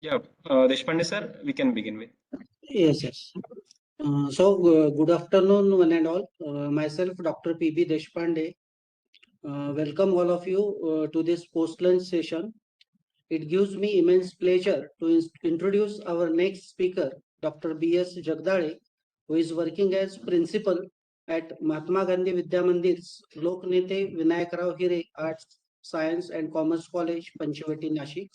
Yeah, Deshpande sir, we can begin with. Yes, yes. Good afternoon, one and all. Myself, Dr. P.B. Deshpande. Welcome all of you to this post-lunch session. It gives me immense pleasure to introduce our next speaker, Dr. Bs Jagdari, who is working as principal at Mahatma Gandhi Vidya Mandir's Loknete Vinayakrao Hire Arts, Science and Commerce College, Panchvati, Nashik.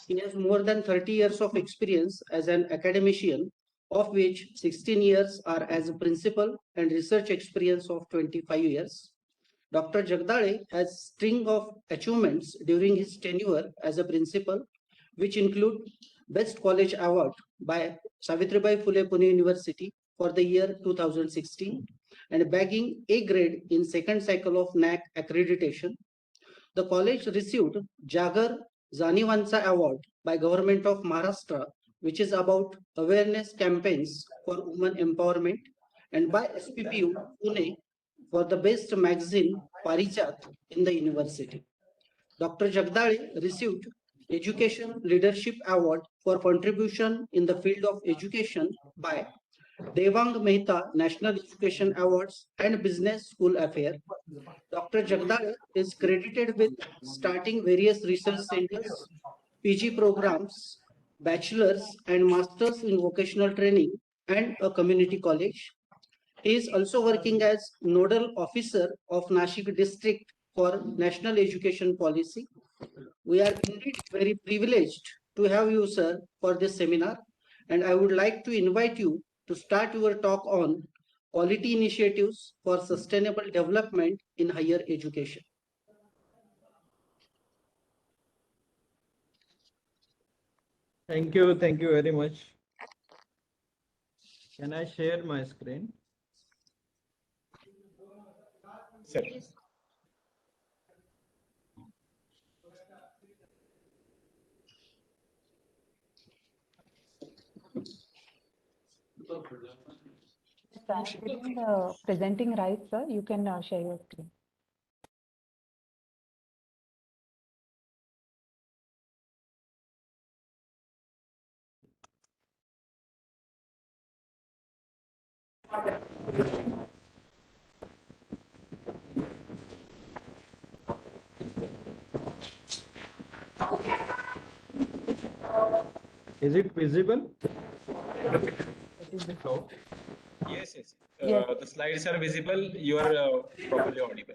He has more than 30 years of experience as an academician, of which 16 years are as a principal and research experience of 25 years. Dr. Jagdale has string of achievements during his tenure as a principal, which include Best College Award by Savitribai Phule Pune University for the year 2016 and bagging A grade in second cycle of NAC accreditation. The college received Jagar Zanivansa Award by Government of Maharashtra, which is about awareness campaigns for women empowerment, and by SPPU Pune for the best magazine Parijat in the university. Dr. Jagdale received Education Leadership Award for contribution in the field of education by Devang Mehta National Education Awards and Business School Affair. Dr. Jagdale is credited with starting various research centers, PG programs, bachelor's and master's in vocational training, and a community college. He is also working as nodal officer of Nashik district for national education policy. We are indeed very privileged to have you, sir, for this seminar, and I would like to invite you to start your talk on quality initiatives for sustainable development in higher education. Thank you very much. Can I share my screen? Sir. Presenting right, sir. You can share your screen. Is it visible? Hello. Yes, yes. Yes. The slides are visible. You are properly audible.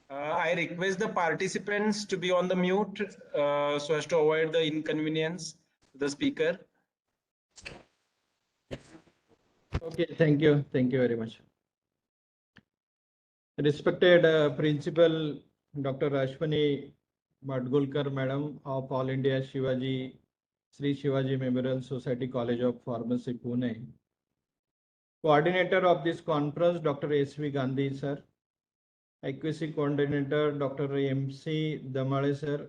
I request the participants to be on the mute so as to avoid the inconvenience to the speaker. Okay, thank you very much. Respected Principal Dr. Ashwani Madgulkar, Madam of All India Shivaji Sri Shivaji Memorial Society College of Pharmacy, Pune. Coordinator of this conference, Dr. S.V. Gandhi, sir. Accuracy Coordinator, Dr. M.C. Damale, sir.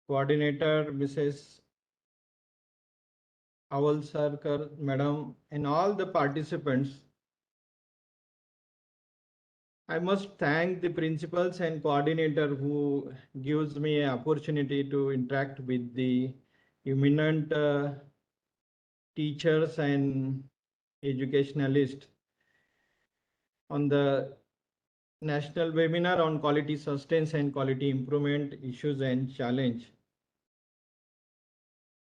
Coordinator, Mrs. Aval Sarkar, Madam, and all the participants. I must thank the principals and coordinator who gives me an opportunity to interact with the eminent teachers and educationalists on the national webinar on quality sustenance and quality improvement issues and challenge.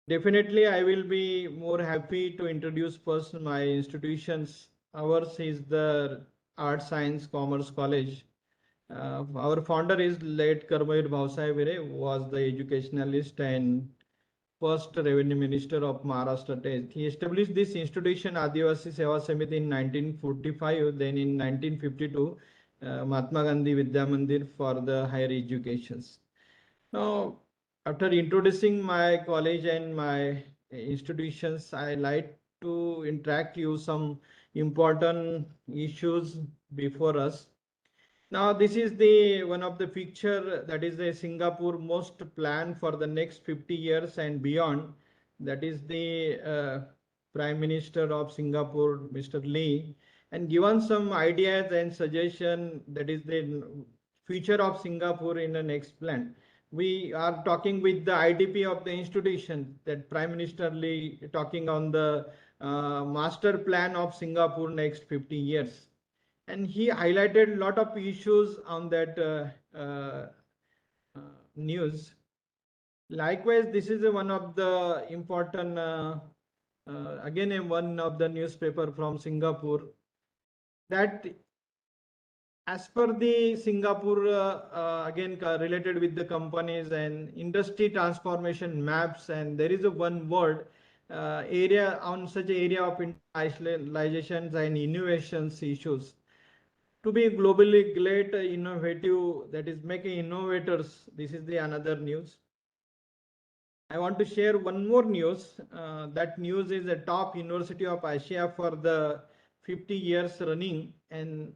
Definitely, I will be more happy to introduce first my institutions. Ours is the Art Science Commerce College. Our founder is late Karmayur Bhausahib, who was the educationalist and first revenue minister of Maharashtra state. He established this institution Adivasi Seva Samiti in 1945. Then in 1952, Mahatma Gandhi Vidya Mandir for the higher educations. Now, after introducing my college and my institutions, I like to interact you some important issues before us. Now, this is the one of the picture that is the Singapore most plan for the next 50 years and beyond. That is the Prime Minister of Singapore, Mr. Lee, and given some ideas and suggestion. That is the future of Singapore in the next plan. We are talking with the IDP of the institution, that Prime Minister Lee talking on the master plan of Singapore next 50 years. And he highlighted a lot of issues on that news. Likewise, this is one of the important, again, one of the newspaper from Singapore, that as per the Singapore, again related with the companies and industry transformation maps, and there is a one word area on such area of internationalizations and innovations issues. To be globally great, innovative, that is making innovators. This is the another news. I want to share one more news. That news is the top university of Asia for the 50 years running, and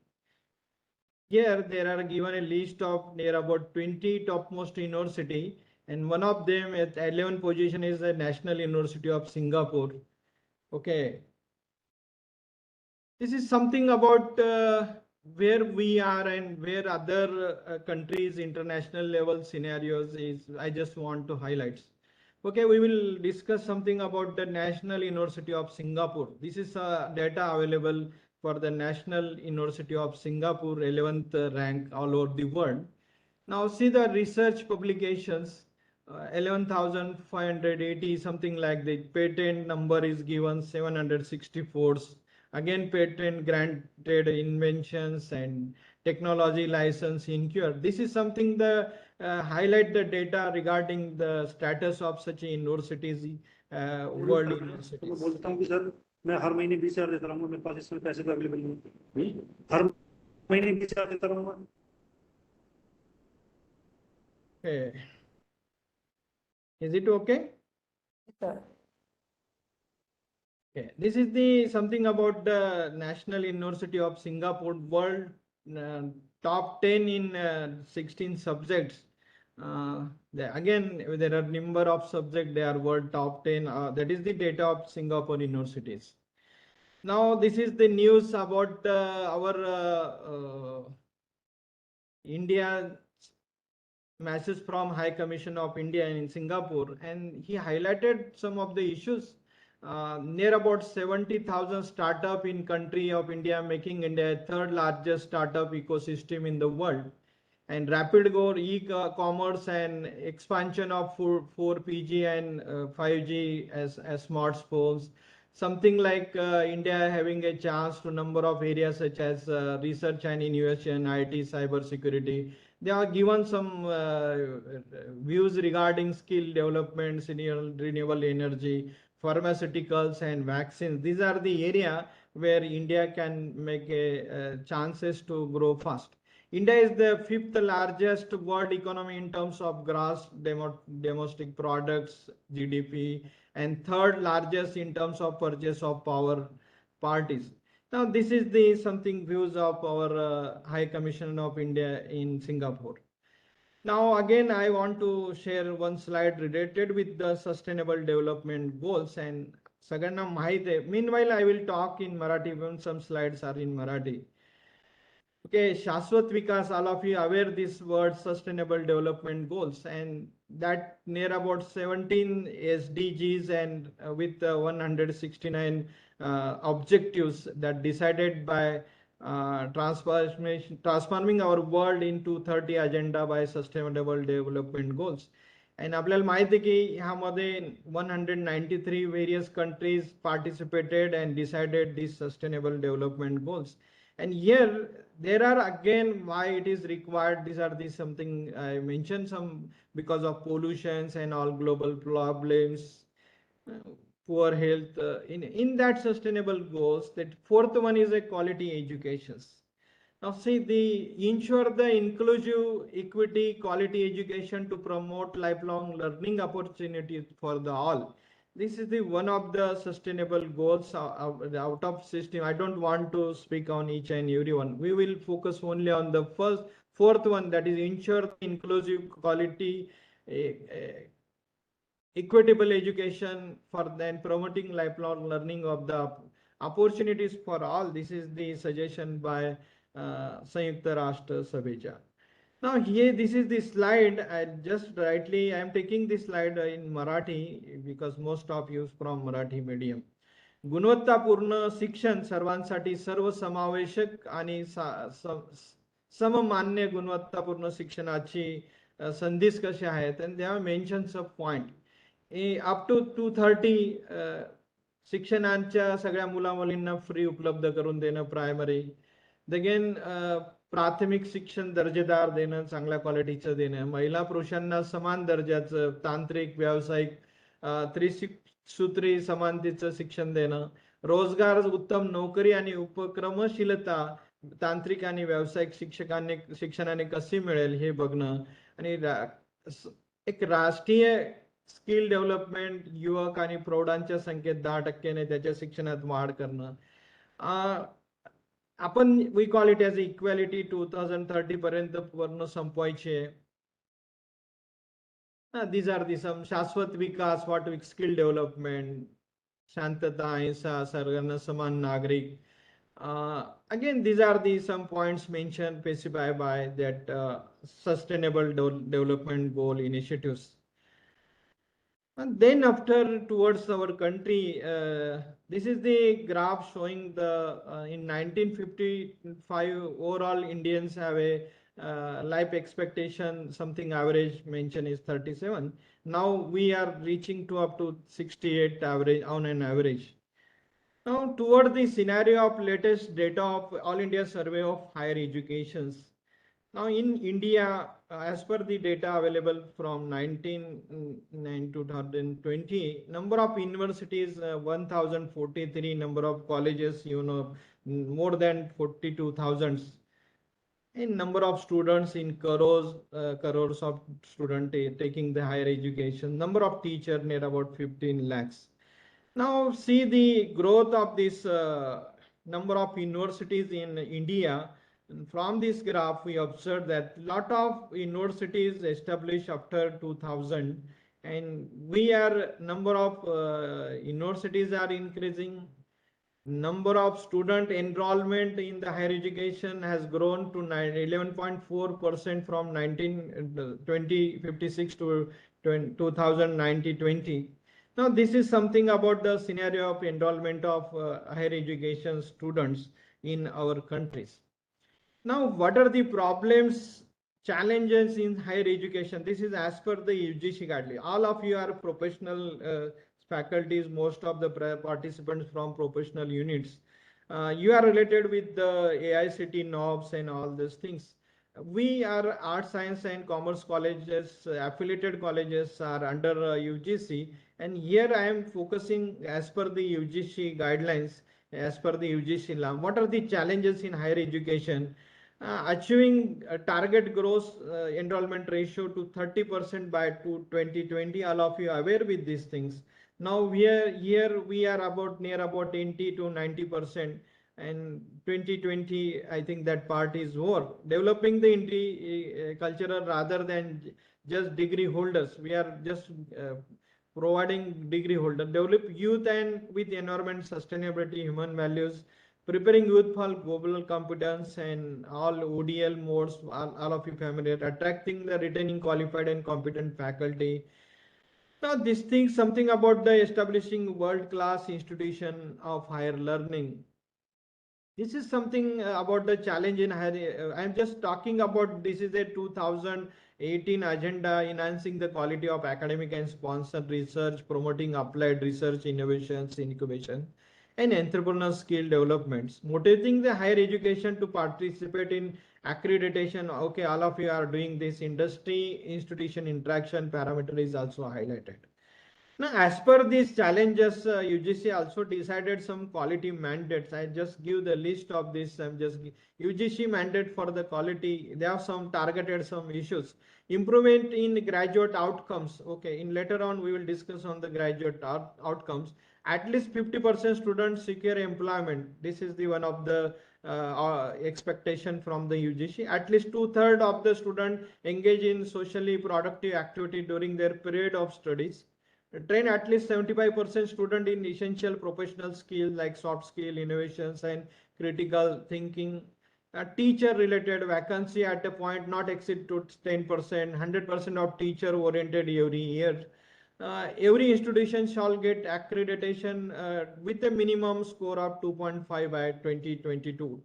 here there are given a list of near about 20 topmost university, and one of them at 11th position is the National University of Singapore. Okay, this is something about where we are and where other countries international level scenarios is. I just want to highlight. Okay, we will discuss something about the National University of Singapore. This is data available for the National University of Singapore, 11th rank all over the world. Now see the research publications, 11,580, something like the patent number is given 764. Again, patent granted inventions and technology license incurred. This is something the highlight the data regarding the status of such universities, world universities. बोलता हूँ कि sir मैं हर महीने 20,000 देता रहूंगा, मेरे पास इसमें पैसे तो अवेलेबल नहीं, हर महीने 20,000 देता रहूंगा. Okay. Is it okay? Sir. Okay. This is the something about the National University of Singapore world top 10 in 16 subjects. Again, there are number of subjects, they are world top 10. That is the data of Singapore universities. Now, this is the news about our India message from High Commission of India in Singapore, and he highlighted some of the issues. Near about 70,000 startup in country of India, making India third largest startup ecosystem in the world, and rapid growth e-commerce and expansion of 4G and 5G as smartphones. Something like India having a chance to number of areas such as research and innovation, IT, cyber security. They are given some views regarding skill development, renewable energy, pharmaceuticals and vaccines. These are the area where India can make chances to grow fast. India is the 5th largest world economy in terms of gross domestic products, GDP, and 3rd largest in terms of purchase of power parties. Now, this is the something views of our High Commission of India in Singapore. Now, again, I want to share one slide related with the Sustainable Development Goals and Saganna Mahite. Meanwhile, I will talk in Marathi when some slides are in Marathi. Okay, Shashwat Vikas, all of you aware this word Sustainable Development Goals, and that near about 17 SDGs and with 169 objectives that decided by transforming our world into 30 agenda by Sustainable Development Goals. And आपल्याला माहिती आहे की ह्यामध्ये 193 various countries participated and decided these Sustainable Development Goals. And here there are again why it is required. These are the something I mentioned some because of pollutions and all global problems, poor health. In that sustainable goals, that 4th one is a quality education. Now see, the ensure the inclusive equity quality education to promote lifelong learning opportunities for the all. This is the one of the sustainable goals out of system. I don't want to speak on each and every one. We will focus only on the 4th one, that is ensure inclusive quality equitable education for then promoting lifelong learning of the opportunities for all. This is the suggestion by Sanyukta Rashtra Sabheja. Now here, this is the slide. I am taking this slide in Marathi because most of you from Marathi medium. गुणवत्तापूर्ण शिक्षण सर्वांसाठी सर्वसमावेशक आणि सममान्य गुणवत्तापूर्ण शिक्षणाची संधीच कशी आहेत, and they have mentioned some point. Up to 230 शिक्षणांच्या सगळ्या मुला मुलींना फ्री उपलब्ध करून देणं प्रायमरी. अगेन प्राथमिक शिक्षण दर्जेदार देणं, चांगल्या क्वालिटीचं देणं, महिला पुरुषांना समान दर्जाचं तांत्रिक व्यावसायिक त्रिसूत्री समानतेचं शिक्षण देणं, रोजगार, उत्तम नोकरी आणि उपक्रमशीलता तांत्रिक आणि व्यावसायिक शिक्षणाने कशी मिळेल हे बघणं, आणि एक राष्ट्रीय स्किल डेव्हलपमेंट, युवक आणि प्रौढांच्या संख्येत 10% त्याच्या शिक्षणात वाढ करणं. आपण we call it as equality 2030 पर्यंत पूर्ण संपवायची आहे. These are the some शाश्वत विकास, what skill development, शांतता, अहिंसा, सर्वांना समान नागरिक. Again, these are the some points mentioned specified by that sustainable development goal initiatives. And then after towards our country, this is the graph showing the in 1955 overall Indians have a life expectation, something average mentioned is 37. Now we are reaching to up to 68 average on an average. Now toward the scenario of latest data of All India Survey of Higher Educations. Now in India, as per the data available from 2020, number of universities 1043, number of colleges, more than 42,000. In number of students in crores of students taking the higher education, number of teachers near about 15 lakhs. Now see the growth of this number of universities in India. From this graph, we observe that lot of universities established after 2000, and number of universities are increasing. Number of student enrollment in the higher education has grown to 11.4% from 2056 to 2020. Now this is something about the scenario of enrollment of higher education students in our countries. Now, what are the problems, challenges in higher education? This is as per the UGC guideline. All of you are professional faculties, most of the participants from professional units. You are related with the AICT knobs and all these things. We are arts, science and commerce colleges, affiliated colleges are under UGC, and here I am focusing as per the UGC guidelines, as per the UGC law. What are the challenges in higher education? Achieving target gross enrollment ratio to 30% by 2020. All of you are aware with these things. Now here we are about near about 80 to 90%, and 2020 I think that part is over. Developing the cultural rather than just degree holders. We are just providing degree holder. Develop youth and with environment, sustainability, human values, preparing youth for global competence and all ODL modes, all of you familiar, attracting the retaining qualified and competent faculty. Now this thing, something about the establishing world-class institution of higher learning. This is something about the challenge in higher, I'm just talking about, this is a 2018 agenda, enhancing the quality of academic and sponsored research, promoting applied research, innovations, incubation, and entrepreneurial skill developments, motivating the higher education to participate in accreditation. Okay, all of you are doing this. Industry institution interaction parameter is also highlighted. Now, as per these challenges, UGC also decided some quality mandates. I just give the list of this. I'm just UGC mandate for the quality. They have some targeted some issues. Improvement in graduate outcomes. Okay, in later on we will discuss on the graduate outcomes. At least 50% students secure employment. This is the one of the expectation from the UGC. At least 2/3 of the students engage in socially productive activity during their period of studies. Train at least 75% student in essential professional skills like soft skill, innovations and critical thinking. teacher related vacancy at a point not exceed to 10%, 100% of teacher oriented every year. Every institution shall get accreditation with a minimum score of 2.5 by 2022.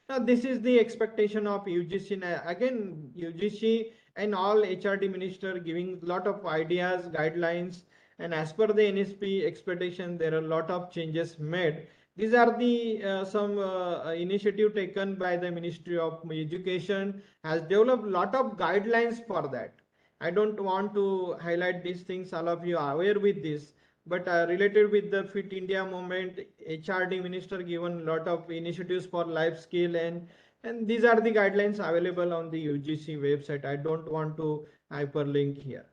Now, this is the expectation of UGC. Again, UGC and all HRD minister giving lot of ideas, guidelines, and as per the NSP expectation, there are a lot of changes made. These are the some initiative taken by the Ministry of Education, has developed lot of guidelines for that. I don't want to highlight these things, all of you are aware with this, but related with the Fit India movement, HRD minister given lot of initiatives for life skill, and these are the guidelines available on the UGC website. I don't want to hyperlink here.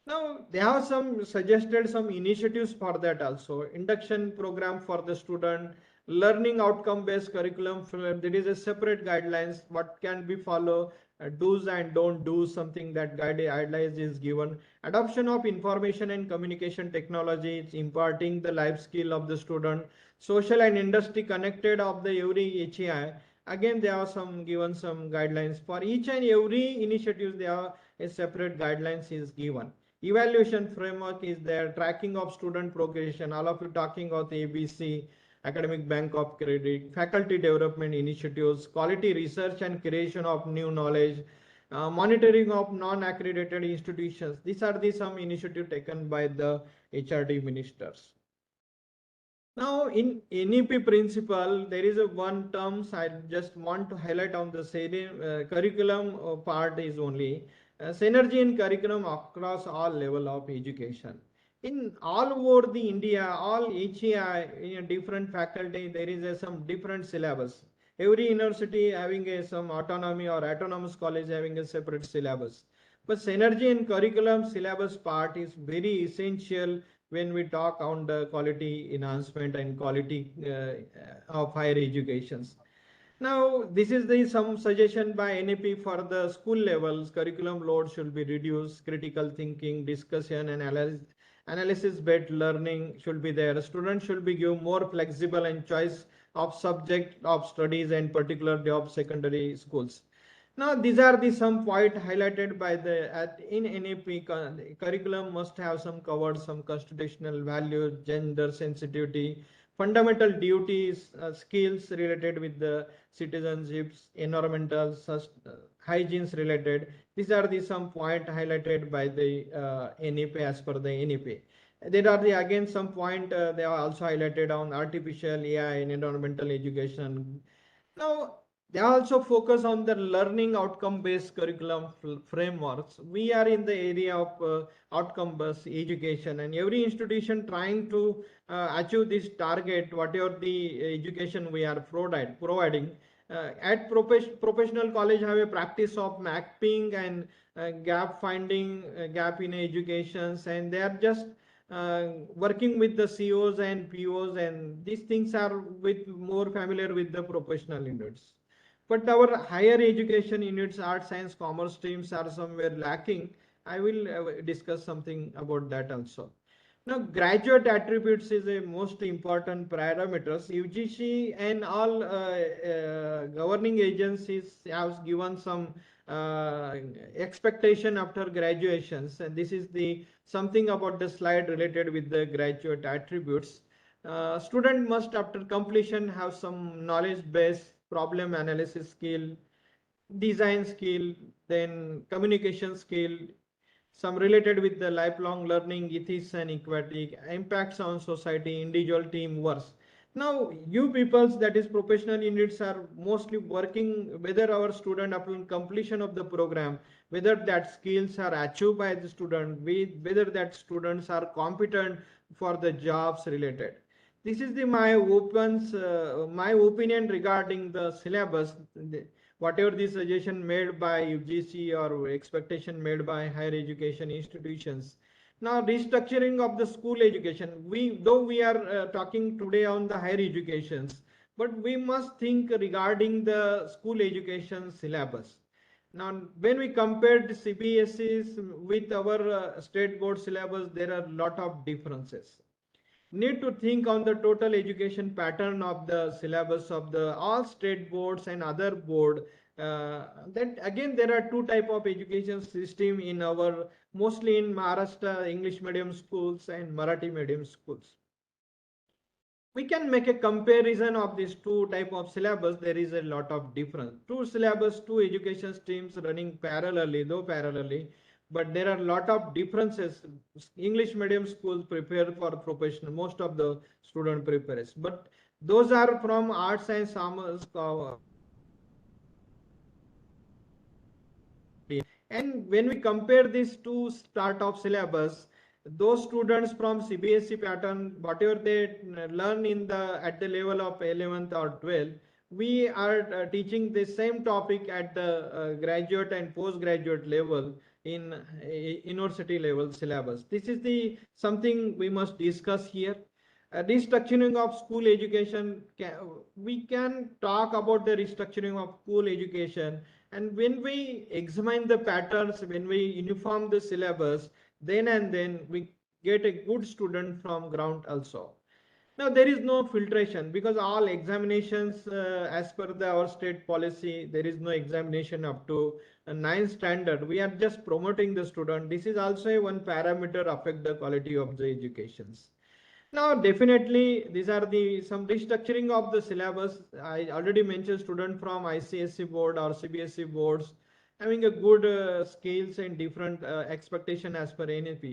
Now they have some suggested some initiatives for that also. Induction program for the student, learning outcome based curriculum. There is a separate guidelines what can be follow, do's and don't do, something that guidelines is given. Adoption of information and communication technology, it's imparting the life skill of the student. Social and industry connected of the every HEI. Again, there are some given some guidelines for each and every initiative. There are a separate guidelines is given. Evaluation framework is there, tracking of student progression, all of you talking about the ABC, academic bank of credit, faculty development initiatives, quality research and creation of new knowledge, monitoring of non-accredited institutions. These are the some initiative taken by the HRD ministers. Now in NEP principle, there is a one term I just want to highlight on the curriculum part is only synergy in curriculum across all level of education. In all over the India, all HEI in a different faculty, there is some different syllabus. Every university having some autonomy or autonomous college having a separate syllabus. But synergy in curriculum syllabus part is very essential when we talk on the quality enhancement and quality of higher educations. Now, this is the some suggestion by NEP for the school levels. Curriculum load should be reduced. Critical thinking, discussion, and analysis-based learning should be there. Students should be given more flexible and choice of subject of studies and particular job secondary schools. Now, these are the some point highlighted by the in NEP curriculum must have some covered some constitutional values, gender sensitivity, fundamental duties, skills related with the citizenships, environmental, hygienes related. These are the some point highlighted by the NEP as per the NEP. There are the again some point they are also highlighted on artificial AI and environmental education. Now they also focus on the learning outcome based curriculum frameworks. We are in the area of outcome based education, and every institution trying to achieve this target, whatever the education we are providing. At professional college have a practice of mapping and gap finding, gap in educations, and they are just working with the COs and POs, and these things are with more familiar with the professional units. But our higher education units, art, science, commerce streams are somewhere lacking. I will discuss something about that also. Now, graduate attributes is a most important parameters. UGC and all governing agencies have given some expectation after graduations, and this is the something about the slide related with the graduate attributes. Student must after completion have some knowledge base, problem analysis skill, design skill, then communication skill, some related with the lifelong learning, ethics and equity, impacts on society, individual team works. Now, you peoples, that is professional units, are mostly working whether our student upon completion of the program, whether that skills are achieved by the student, whether that students are competent for the jobs related. This is my opinion regarding the syllabus. Whatever the suggestion made by UGC or expectation made by higher education institutions. Now, restructuring of the school education. Though we are talking today on the higher educations, but we must think regarding the school education syllabus. Now, when we compared CBSEs with our state board syllabus, there are a lot of differences. need to think on the total education pattern of the syllabus of the all state boards and other board. Then again, there are two type of education system in our, mostly in Maharashtra, English medium schools and Marathi medium schools. We can make a comparison of these two type of syllabus. There is a lot of difference. Two syllabus, two education streams running parallelly, though parallelly, but there are a lot of differences. English medium schools prepare for professional, most of the student prepares, but those are from arts and science. And when we compare these two start of syllabus, those students from CBSE pattern, whatever they learn in the at the level of 11th or 12th, we are teaching the same topic at the graduate and postgraduate level in university level syllabus. This is the something we must discuss here. Restructuring of school education, we can talk about the restructuring of school education, and when we examine the patterns, when we uniform the syllabus, then and then we get a good student from ground also. Now there is no filtration because all examinations as per our state policy, there is no examination up to a 9th standard. We are just promoting the student. This is also one parameter affect the quality of the educations. Now, definitely, these are the some restructuring of the syllabus. I already mentioned student from ICSE board or CBSE boards having a good skills and different expectation as per NAP.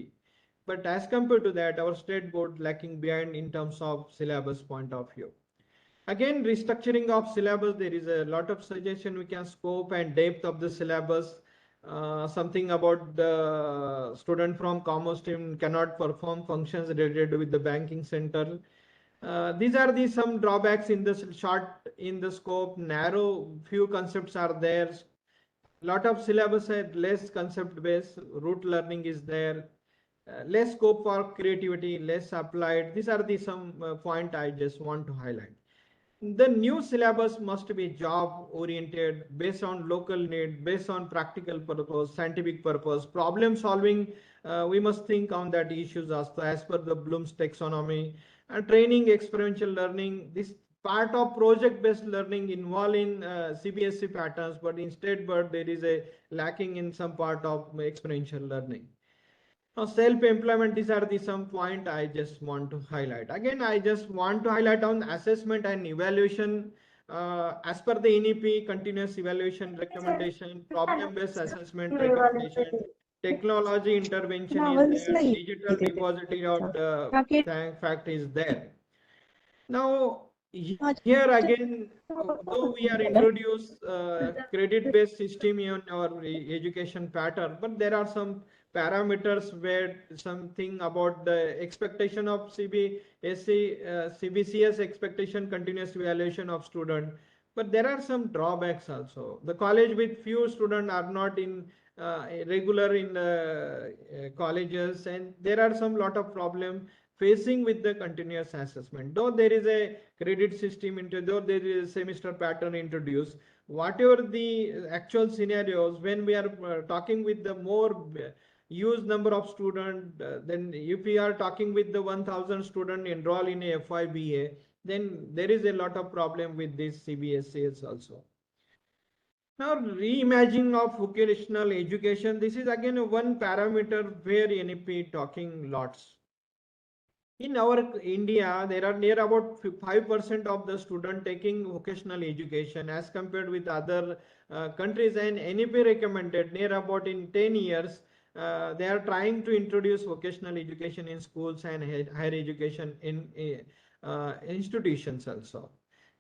But as compared to that, our state board lacking behind in terms of syllabus point of view. Again, restructuring of syllabus, there is a lot of suggestion we can scope and depth of the syllabus. Something about the student from commerce stream cannot perform functions related with the banking center. These are the some drawbacks in the short in the scope. Narrow few concepts are there. Lot of syllabus had less concept based. Root learning is there. Less scope for creativity, less applied. These are the some point I just want to highlight. The new syllabus must be job oriented, based on local need, based on practical purpose, scientific purpose, problem solving. We must think on that issues as per the Bloom's taxonomy, and training, experiential learning. This part of project based learning involved in CBSE patterns, but instead but there is a lacking in some part of experiential learning. Now, self-employment, these are the some point I just want to highlight. Again, I just want to highlight on assessment and evaluation. As per the NEP, continuous evaluation recommendation, problem-based assessment recommendation, technology intervention is there, digital repository of the fact is there. Now, here again, though we are introduced credit-based system in our education pattern, but there are some parameters where something about the expectation of CBSE, CBCS expectation continuous evaluation of student, but there are some drawbacks also. The college with few students are not in regular in colleges, and there are some lot of problem facing with the continuous assessment. Though there is a credit system into, though there is a semester pattern introduced, whatever the actual scenarios, when we are talking with the more huge number of students, then if we are talking with the 1000 student enroll in a FYBA, then there is a lot of problem with this CBSEs also. Now, reimagining of vocational education, this is again one parameter where NEP talking lots. In our India, there are near about 5% of the student taking vocational education as compared with other countries, and NEP recommended near about in 10 years, they are trying to introduce vocational education in schools and higher education in institutions also.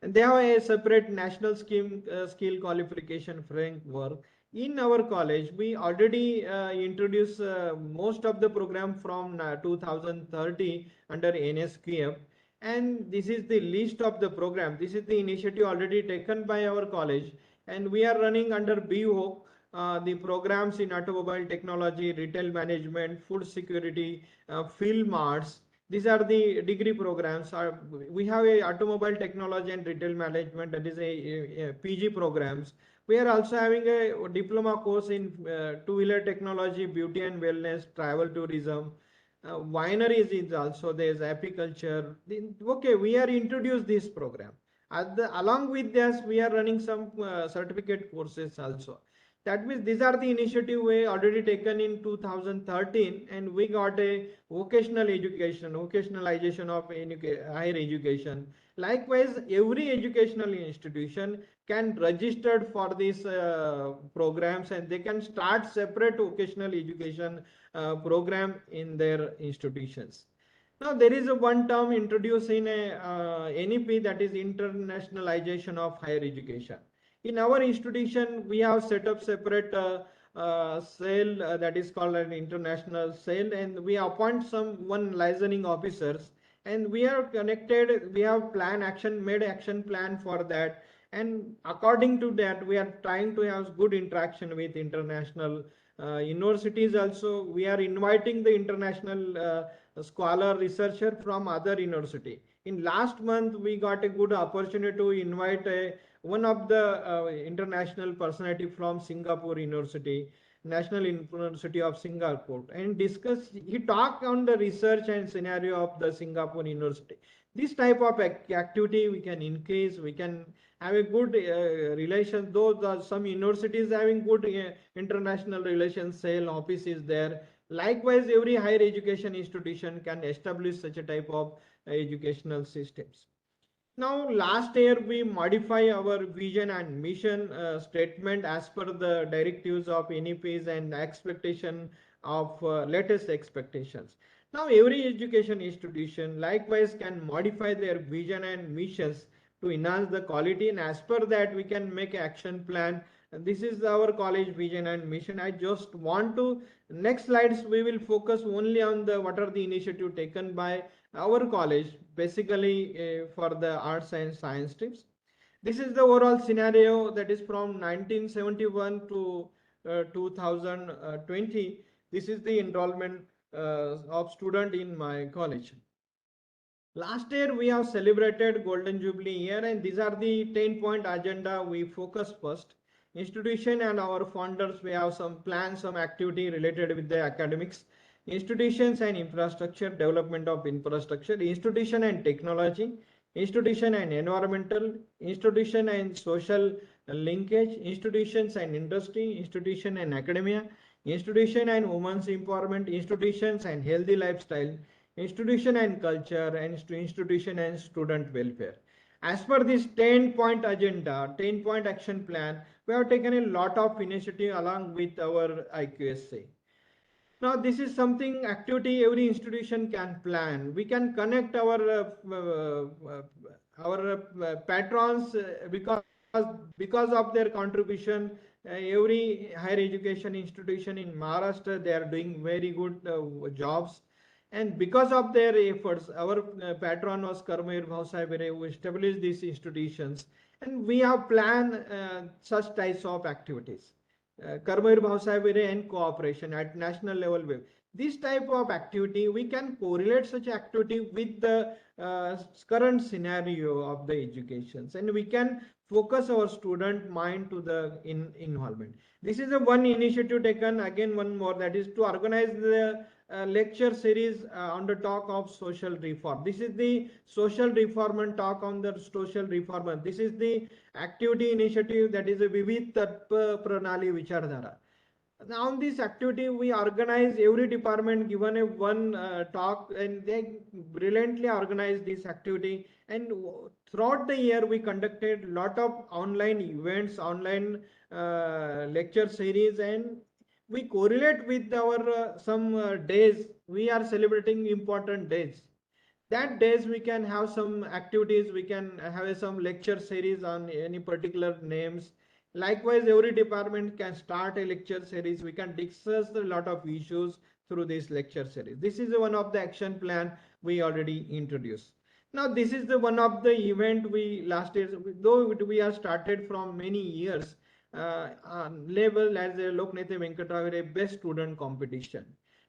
And they have a separate national scheme skill qualification framework. In our college, we already introduced most of the program from 2030 under NSQF, and this is the list of the program. This is the initiative already taken by our college, and we are running under BO the programs in automobile technology, retail management, food security, film arts. These are the degree programs. We have a automobile technology and retail management, that is a PG programs. We are also having a diploma course in two-wheeler technology, beauty and wellness, travel tourism. wineries is also there's apiculture. Okay, we are introduced this program. Along with this, we are running some certificate courses also. That means these are the initiative we already taken in 2013, and we got a vocational education, vocationalization of higher education. Likewise, every educational institution can register for these programs, and they can start separate vocational education program in their institutions. Now there is a one term introduced in a NEP, that is internationalization of higher education. In our institution, we have set up separate cell that is called an international cell, and we appoint one licensing officers, and we are connected. We have made action plan for that, and according to that, we are trying to have good interaction with international universities. Also, we are inviting the international scholar researcher from other university. In last month, we got a good opportunity to invite one of the international personality from Singapore University, National University of Singapore, and discuss. He talked on the research and scenario of the Singapore University. This type of activity we can increase. We can have a good relation. Though some universities having good international relations, sale office is there. Likewise, every higher education institution can establish such a type of educational systems. Now, last year we modify our vision and mission statement as per the directives of NEPs and expectation of latest expectations. Now, every education institution likewise can modify their vision and missions to enhance the quality, and as per that we can make action plan. And this is our college vision and mission. I just want to, next slides we will focus only on the what are the initiative taken by our college, basically for the arts and science streams. This is the overall scenario, that is from 1971 to 2020. This is the enrollment of student in my college. Last year we have celebrated Golden Jubilee year, and these are the 10-point agenda we focus first. Institution and our founders, we have some plans, some activity related with the academics. Institutions and infrastructure, development of infrastructure, institution and technology, institution and environmental, institution and social linkage, institutions and industry, institution and academia, institution and women's empowerment, institutions and healthy lifestyle, institution and culture, and institution and student welfare. As per this 10-point agenda, 10-point action plan, we have taken a lot of initiative along with our IQSA. Now, this is something activity every institution can plan. We can connect our patrons because of their contribution. Every higher education institution in Maharashtra, they are doing very good jobs. And because of their efforts, our patron was Karmayur Bhausaheb, who established these institutions. And we have planned such types of activities. Karmayur Bhausaheb and cooperation at national level. This type of activity, we can correlate such activity with the current scenario of the educations, and we can focus our student mind to the involvement. This is the one initiative taken, again one more, that is to organize the lecture series on the talk of social reform. This is the social reform and talk on the social reform. This is the activity initiative, that is a Vivid Tattva Pranali Vichardhara. Now, on this activity, we organize, every department given a one talk, and they brilliantly organize this activity. And throughout the year, we conducted a lot of online events, online lecture series, and we correlate with our some days. We are celebrating important days. That days we can have some activities, we can have some lecture series on any particular names. Likewise, every department can start a lecture series. We can discuss a lot of issues through this lecture series. This is one of the action plan we already introduced. Now, this is the one of the event we last year, though we have started from many years, labeled as a Loknetha Venkatravire Best Student Competition.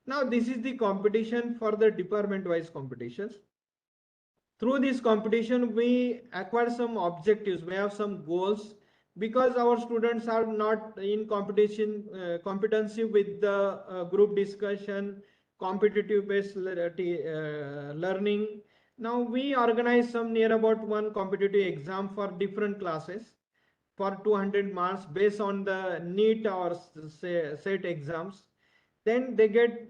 Now, this is the competition for the department-wise competitions. Through this competition, we acquire some objectives. We have some goals, because our students are not in competition competency with the group discussion, competitive based learning. Now we organize some near about one competitive exam for different classes for 200 marks based on the NEET or say set exams. Then they get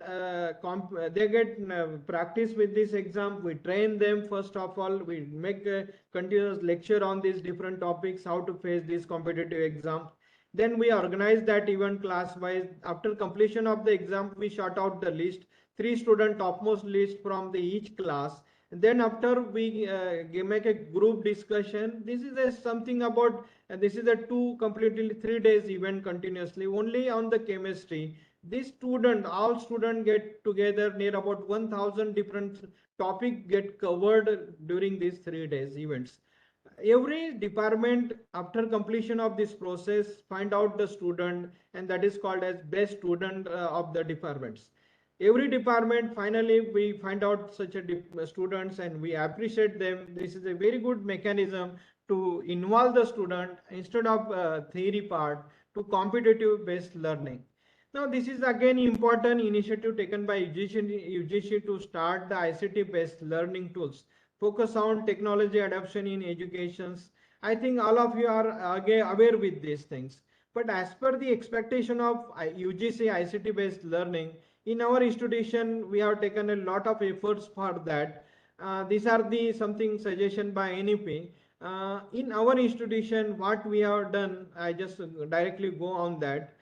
practice with this exam. We train them first of all. We make a continuous lecture on these different topics, how to face these competitive exams. Then we organize that event class wise. After completion of the exam, we short out the list, 3 student topmost list from the each class. And then after we make a group discussion. This is a something about this is a completely 3 days event continuously only on the chemistry. This all students get together, near about 1000 different topic get covered during these 3 days events. Every department after completion of this process find out the student, and that is called as best student of the departments. Every department finally we find out such a students and we appreciate them. This is a very good mechanism to involve the student instead of theory part to competitive based learning. Now, this is again important initiative taken by UGC to start the ICT-based learning tools. Focus on technology adoption in educations. I think all of you are aware with these things. But as per the expectation of UGC ICT-based learning, in our institution, we have taken a lot of efforts for that. These are the something suggestion by NEP. In our institution, what we have done, I just directly go on that.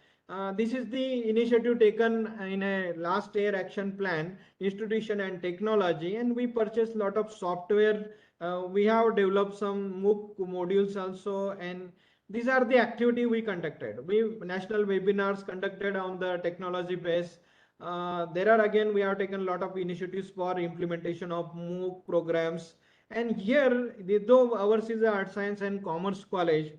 This is the initiative taken in a last year action plan, institution and technology, and we purchased a lot of software. We have developed some MOOC modules also, and these are the activity we conducted. We national webinars conducted on the technology base. There are again we have taken a lot of initiatives for implementation of MOOC programs. And here, though ours is a art science and commerce college,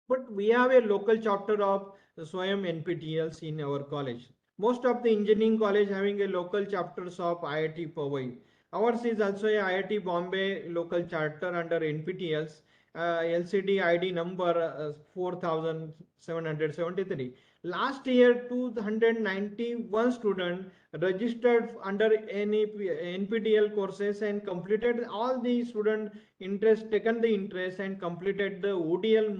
but we have a local chapter of Swayam NPTELs in our college. Most of the engineering college having a local chapters of IIT Powai. Ours is also a IIT Bombay local charter under NPTELs, LCD ID number 4773. Last year, 291 students registered under NPTEL courses and completed all the student taken the interest and completed the ODL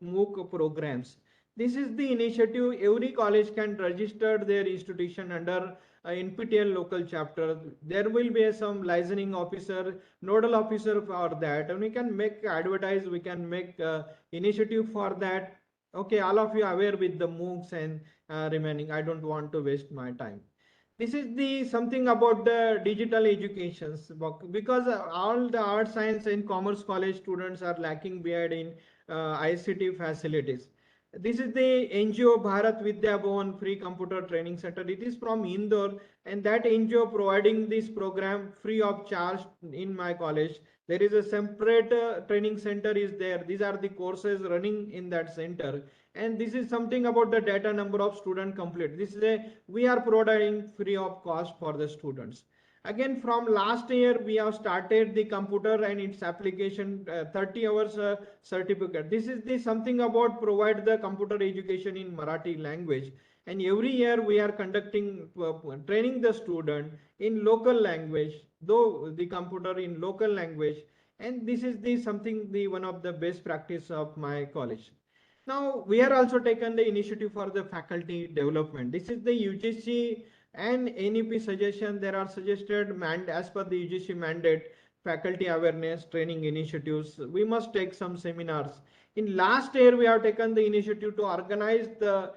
MOOC programs. This is the initiative. Every college can register their institution under NPTEL local chapter. There will be some licensing officer, nodal officer for that, and we can make advertise. We can make initiative for that. Okay, all of you are aware with the MOOCs and remaining. I don't want to waste my time. This is the something about the digital educations, because all the art science and commerce college students are lacking behind in ICT facilities. This is the NGO Bharat Vidya Bhavan Free Computer Training Center. It is from Indore, and that NGO providing this program free of charge in my college. There is a separate training center is there. These are the courses running in that center. And this is something about the data number of student complete. This is we are providing free of cost for the students. Again, from last year, we have started the computer and its application 30 hours certificate. This is the something about provide the computer education in Marathi language. And every year we are conducting training the student in local language, though the computer in local language. And this is the something the one of the best practice of my college. Now we are also taken the initiative for the faculty development. This is the UGC and NEP suggestion. There are suggested as per the UGC mandate faculty awareness training initiatives. We must take some seminars. In last year, we have taken the initiative to organize the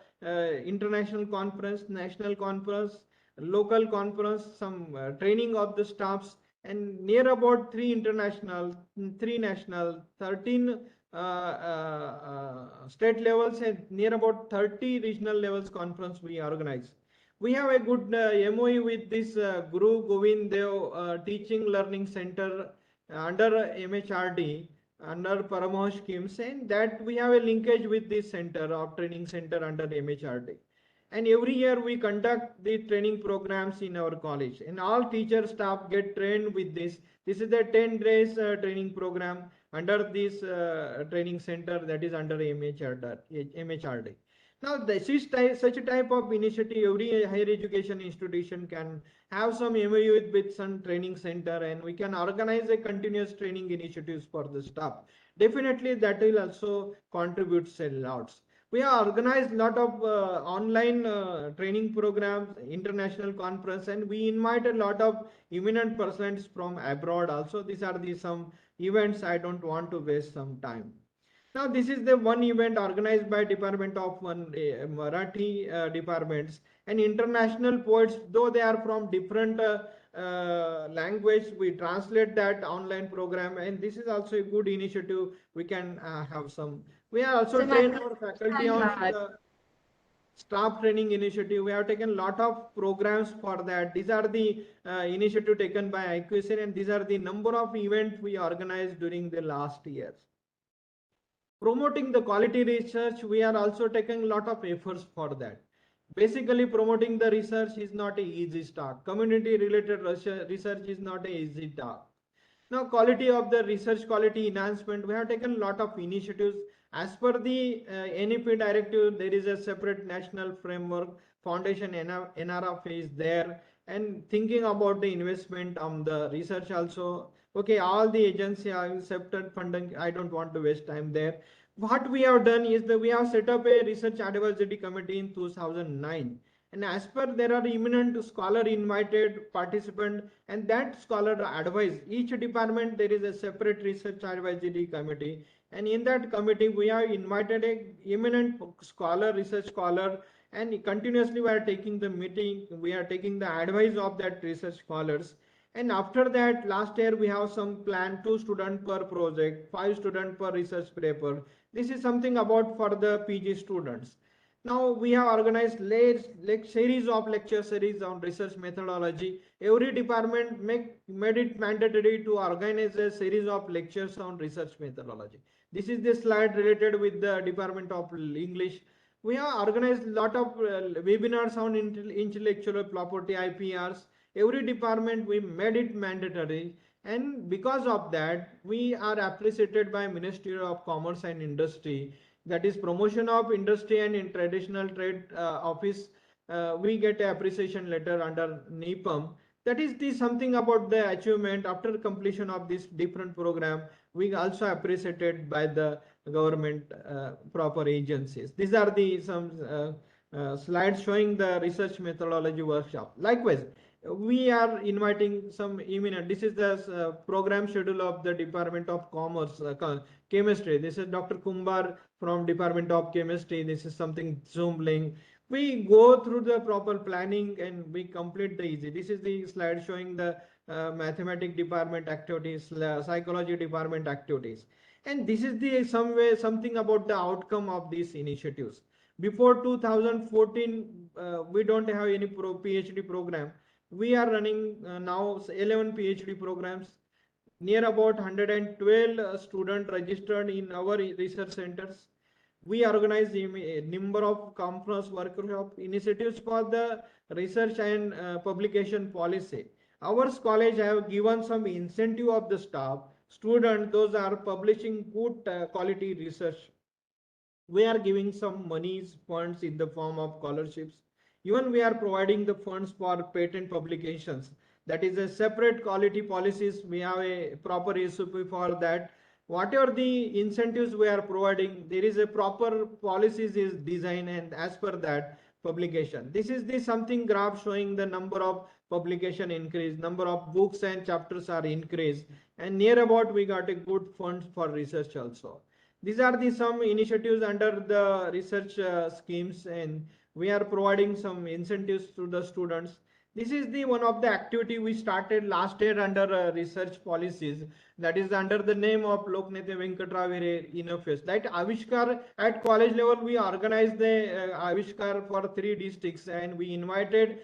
international conference, national conference, local conference, some training of the staffs, and near about 3 international, 3 national, 13 state levels, and near about 30 regional levels conference we organize. We have a good MOU with this Guru Govind Dev Teaching Learning Center under MHRD, under Paramoh schemes, and that we have a linkage with this center of training center under MHRD. And every year we conduct the training programs in our college, and all teacher staff get trained with this. This is the 10 days training program under this training center that is under MHRD. Now, such a type of initiative, every higher education institution can have some MOU with some training center, and we can organize a continuous training initiatives for the staff. Definitely, that will also contribute a lot. We have organized a lot of online training programs, international conference, and we invite a lot of eminent persons from abroad. Also, these are the some events. I don't want to waste some time. Now, this is the one event organized by Department of Marathi departments and international poets, though they are from different language, we translate that online program, and this is also a good initiative. We can have some. We are also trained our faculty on the staff training initiative. We have taken a lot of programs for that. These are the initiative taken by IQSN, and these are the number of events we organized during the last years. Promoting the quality research, we are also taking a lot of efforts for that. Basically, promoting the research is not an easy task. Community related research is not an easy task. Now, quality of the research quality enhancement, we have taken a lot of initiatives. As per the NEP directive, there is a separate national framework, foundation NRF is there, and thinking about the investment on the research also. Okay, all the agencies have accepted funding. I don't want to waste time there. What we have done is that we have set up a research advisory committee in 2009. And as per, there are eminent scholar invited participant, and that scholar advise each department. There is a separate research advisory committee, and in that committee we have invited a eminent scholar, research scholar, and continuously we are taking the meeting. We are taking the advice of that research scholars. And after that, last year we have some plan, 2 students per project, 5 students per research paper. This is something about for the PG students. Now we have organized series of lecture series on research methodology. Every department made it mandatory to organize a series of lectures on research methodology. This is the slide related with the Department of English. We have organized a lot of webinars on intellectual property, IPRs. Every department we made it mandatory, and because of that we are appreciated by Ministry of Commerce and Industry, that is promotion of industry and in traditional trade office. We get an appreciation letter under NEPM. That is the something about the achievement after completion of this different program. We also appreciated by the government proper agencies. These are the some slides showing the research methodology workshop. Likewise, we are inviting some eminent. This is the program schedule of the Department of Commerce, Chemistry. This is Dr. Kumbar from Department of Chemistry. This is something Zoom link. We go through the proper planning and we complete the easy. This is the slide showing the mathematics department activities, psychology department activities. And this is the something about the outcome of these initiatives. Before 2014, we don't have any PhD program. We are running now 11 PhD programs. Near about 112 students registered in our research centers. We organize a number of conference workshop initiatives for the research and publication policy. Our college have given some incentive of the staff, students, those are publishing good quality research. We are giving some monies, funds in the form of scholarships. Even we are providing the funds for patent publications. That is a separate quality policies. We have a proper SOP for that. Whatever the incentives we are providing, there is a proper policies is designed, and as per that publication. This is the something graph showing the number of publication increase, number of books and chapters are increased, and near about we got a good funds for research also. These are the some initiatives under the research schemes, and we are providing some incentives to the students. This is the one of the activity we started last year under research policies. That is under the name of Loknetya Venkatravire Innofest. That Avishkar at college level, we organized the Avishkar for 3 districts, and we invited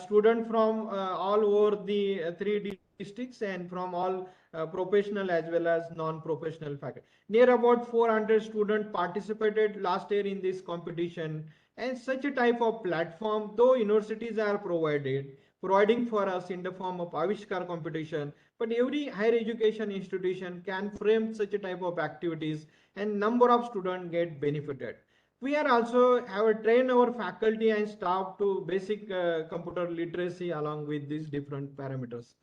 students from all over the 3 districts and from all professional as well as non-professional faculty. Near about 400 students participated last year in this competition. And such a type of platform, though universities are providing for us in the form of Avishkar competition, but every higher education institution can frame such a type of activities, and number of students get benefited. We are also have trained our faculty and staff to basic computer literacy along with these different parameters.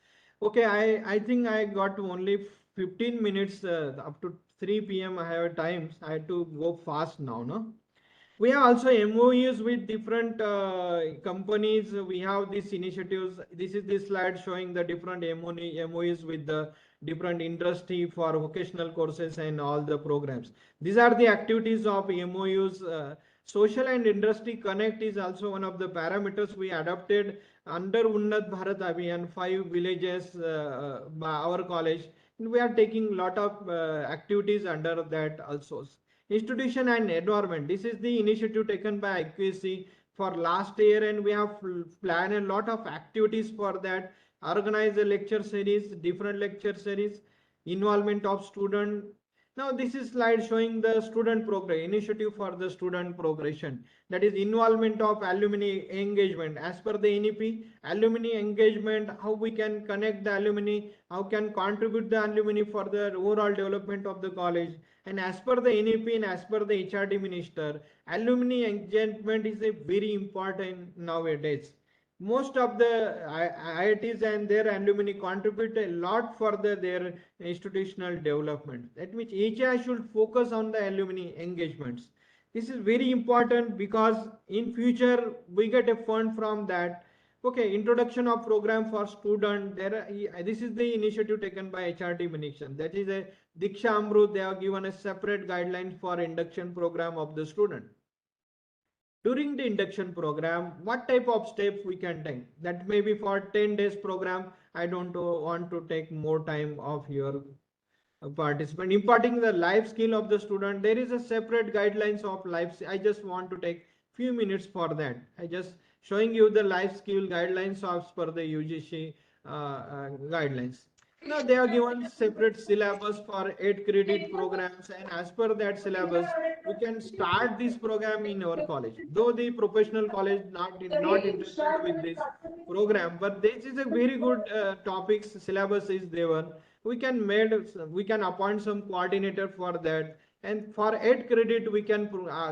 Okay, I think I got only 15 minutes up to 3 p.m. I have times. I have to go fast now, no? We have also MOUs with different companies. We have these initiatives. This is the slide showing the different MOUs with the different industry for vocational courses and all the programs. These are the activities of MOUs. Social and industry connect is also one of the parameters we adopted under Unnat Bharat Abhiyan, 5 villages by our college. We are taking a lot of activities under that also. Institution and environment. This is the initiative taken by IQAC for last year, and we have planned a lot of activities for that. Organize a lecture series, different lecture series, involvement of student. Now this is slide showing the student progress initiative for the student progression. That is involvement of alumni engagement. As per the NEP, alumni engagement, how we can connect the alumni, how can contribute the alumni for the overall development of the college. And as per the NEP and as per the HRD minister, alumni engagement is a very important nowadays. Most of the IITs and their alumni contribute a lot for their institutional development. That means HI should focus on the alumni engagements. This is very important because in future we get a fund from that. Okay, introduction of program for student. This is the initiative taken by HRD minister. That is a Diksha Amrut. They have given a separate guidelines for induction program of the student. During the induction program, what type of steps we can take? That may be for 10 days program. I don't want to take more time of your participant. Imparting the life skill of the student. There is a separate guidelines of life. I just want to take few minutes for that. I just showing you the life skill guidelines as per the UGC guidelines. Now they are given separate syllabus for 8 credit programs, and as per that syllabus, we can start this program in our college. Though the professional college not interested with this program, but this is a very good topics syllabus is there. We can appoint some coordinator for that, and for 8 credit we can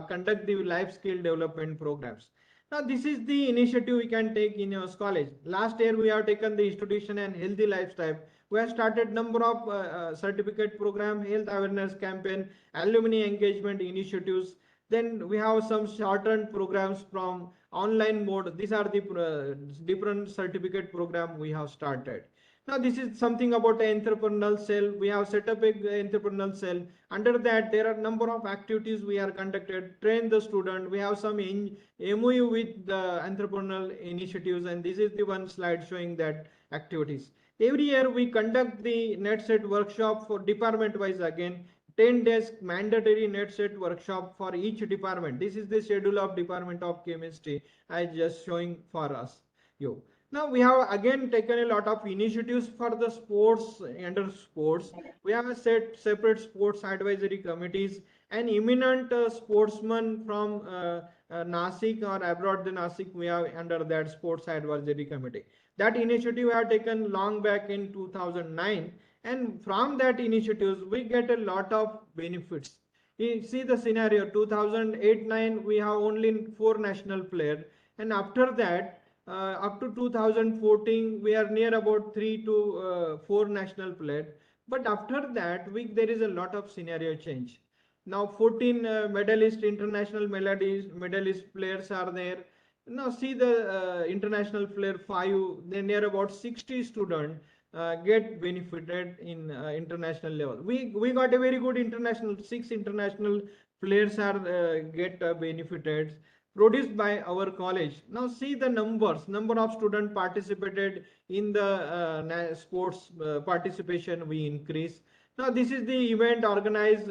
conduct the life skill development programs. Now this is the initiative we can take in your college. Last year we have taken the institution and healthy lifestyle. We have started number of certificate program, health awareness campaign, alumni engagement initiatives. Then we have some shortened programs from online mode. These are the different certificate program we have started. Now this is something about the entrepreneurial cell. We have set up a entrepreneurial cell. Under that, there are number of activities we are conducted. Train the student. We have some MOU with the entrepreneurial initiatives, and this is the one slide showing that activities. Every year we conduct the net set workshop for department wise again. 10 days mandatory net set workshop for each department. This is the schedule of Department of Chemistry. I just showing for us. Now we have again taken a lot of initiatives for the sports. Under sports, we have set separate sports advisory committees, and eminent sportsmen from Nasik or abroad the Nasik, we have under that sports advisory committee. That initiative we have taken long back in 2009, and from that initiatives we get a lot of benefits. You see the scenario 2008-9 we have only 4 national players, and after that up to 2014 we are near about 3 to 4 national players, but after that there is a lot of scenario change. Now 14 medalist international medalist players are there. Now see the international player 5, then near about 60 students get benefited in international level. We got a very good international, 6 international players are get benefited produced by our college. Now see the number of students participated in the sports participation we increase. Now this is the event organized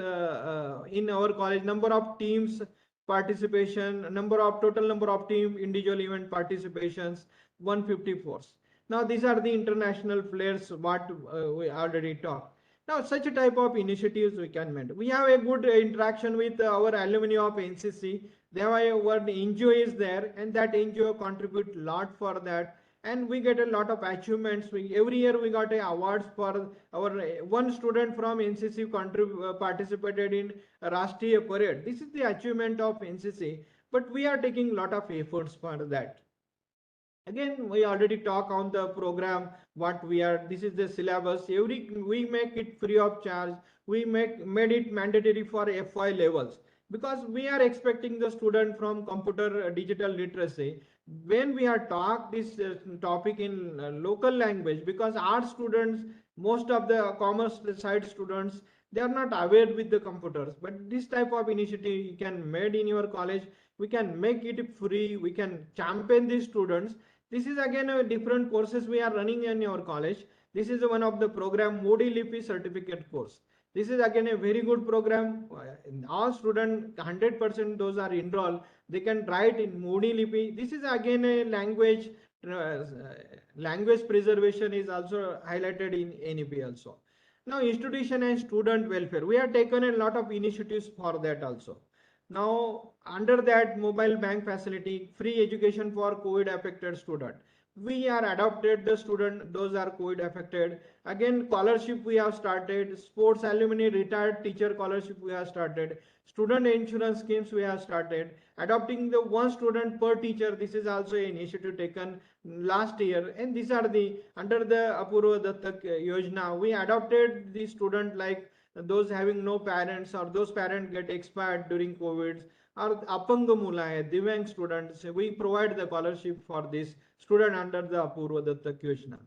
in our college. Number of teams participation, total number of team individual event participations 154. Now these are the international players what we already talked. Now such a type of initiatives we can make. We have a good interaction with our alumni of NCC. There are one NGO is there, and that NGO contribute lot for that. and we get a lot of achievements. Every year we got awards for our one student from NCC participated in Rashtriya Parade. This is the achievement of NCC, but we are taking lot of efforts for that. Again, we already talk on the program what we are. This is the syllabus. We make it free of charge. We made it mandatory for FY levels, because we are expecting the student from computer digital literacy. When we are talk this topic in local language, because our students, most of the commerce side students, they are not aware with the computers. But this type of initiative you can made in your college. We can make it free. We can champion these students. This is again a different courses we are running in your college. This is one of the program Modi Lipi certificate course. This is again a very good program. All students, 100% those are enrolled. They can write in Modi Lipi. This is again a language preservation is also highlighted in NEP also. Now institution and student welfare. We have taken a lot of initiatives for that also. Now, under that mobile bank facility, free education for COVID affected student. We are adopted the student, those are COVID affected. Again, scholarship we have started, sports alumni retired teacher scholarship we have started, student insurance schemes we have started, adopting the one student per teacher. This is also an initiative taken last year. And these are the, under the Apurva Dattak Yojana, we adopted the student like those having no parents, or those parents get expired during COVID, or Apanga Mula, Divyang students, we provide the scholarship for this student under the Apurva Dattak Yojana.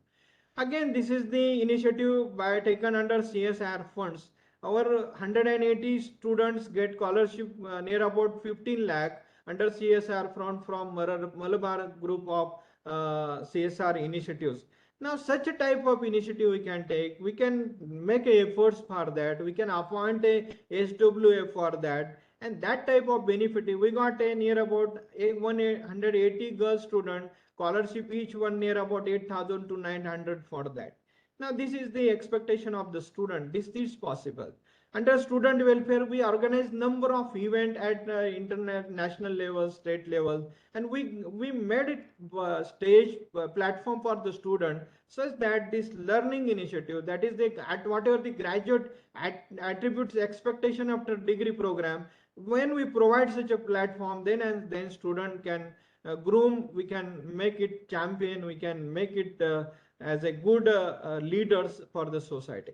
Again, this is the initiative by taken under CSR funds. Our 180 students get scholarship near about 15 lakh under CSR from Malabar group of CSR initiatives. Now, such a type of initiative we can take, we can make efforts for that, we can appoint a SWA for that, and that type of benefit, we got a near about 180 girl student scholarship, each one near about 8,000 to 900 for that. Now, this is the expectation of the student. This is possible. Under student welfare, we organize number of events at international level, state level, and we made it stage platform for the student, such that this learning initiative, that is the at whatever the graduate attributes expectation after degree program, when we provide such a platform, then student can groom, we can make it champion, we can make it as a good leaders for the society.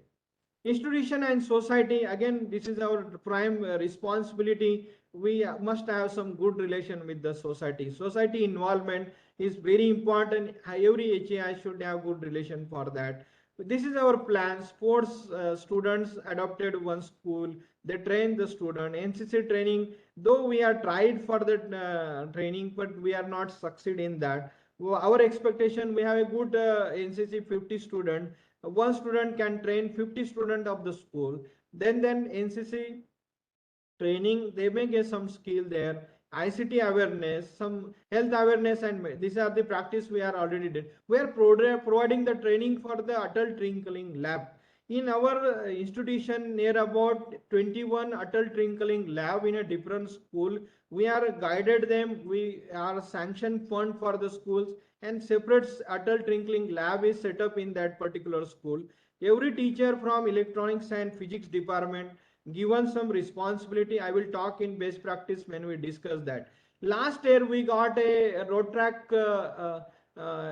Institution and society, again, this is our prime responsibility. We must have some good relation with the society. Society involvement is very important. Every HAI should have good relation for that. This is our plan. Sports students adopted one school. They train the student. NCC training, though we are tried for the training, but we are not succeed in that. Our expectation, we have a good NCC 50 student. One student can train 50 students of the school. Then NCC training, they may get some skill there. ICT awareness, some health awareness, and these are the practice we are already did. We are providing the training for the adult Twinkling lab. In our institution, near about 21 adult Twinkling lab in a different school. We are guided them. We are sanctioned fund for the schools, and separate adult Twinkling lab is set up in that particular school. Every teacher from electronics and physics department given some responsibility. I will talk in best practice when we discuss that. Last year we got a road track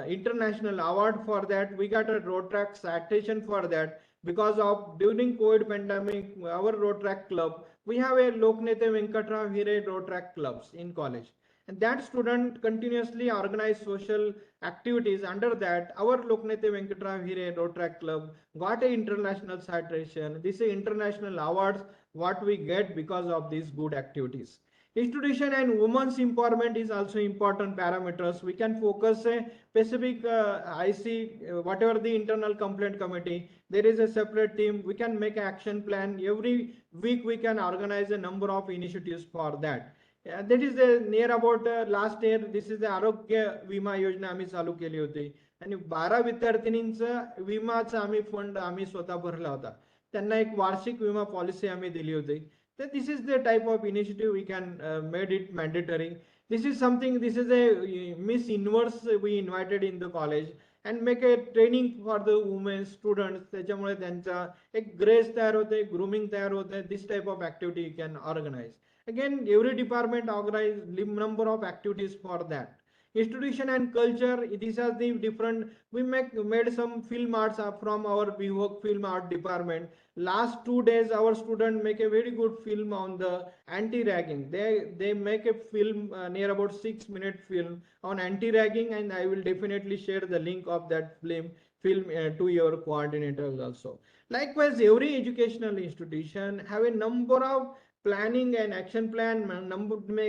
international award for that. We got a road track citation for that, because of during COVID pandemic, our road track club, we have a Loknete Venkatrao Hire road track clubs in college. And that student continuously organize social activities. Under that, our Loknete Venkatrao Hire road track club got an international citation. This is international awards what we get because of these good activities. Institution and women's empowerment is also important parameters. We can focus a specific IC, whatever the internal complaint committee, there is a separate team. We can make an action plan. Every week we can organize a number of initiatives for that. That is near about last year. This is the आरोग्य विमा योजना आम्ही चालू केली होती, आणि 12 विद्यार्थिनींचा विमाचा आम्ही फंड आम्ही स्वतः भरला होता. त्यांना एक वार्षिक विमा पॉलिसी आम्ही दिली होती. This is the type of initiative we can made it mandatory. This is something, this is a Miss Universe we invited in the college and make a training for the women students. त्याच्यामुळे त्यांचा एक grace तयार होते, grooming तयार होते. This type of activity you can organize. Again, every department organize number of activities for that. Institution and culture, these are the different, we made some film arts from our BWOC film art department. Last 2 days our students make a very good film on the anti-ragging. They make a film near about 6-minute film on anti-ragging, and I will definitely share the link of that film to your coordinators also. Likewise, every educational institution have a number of planning and action plan.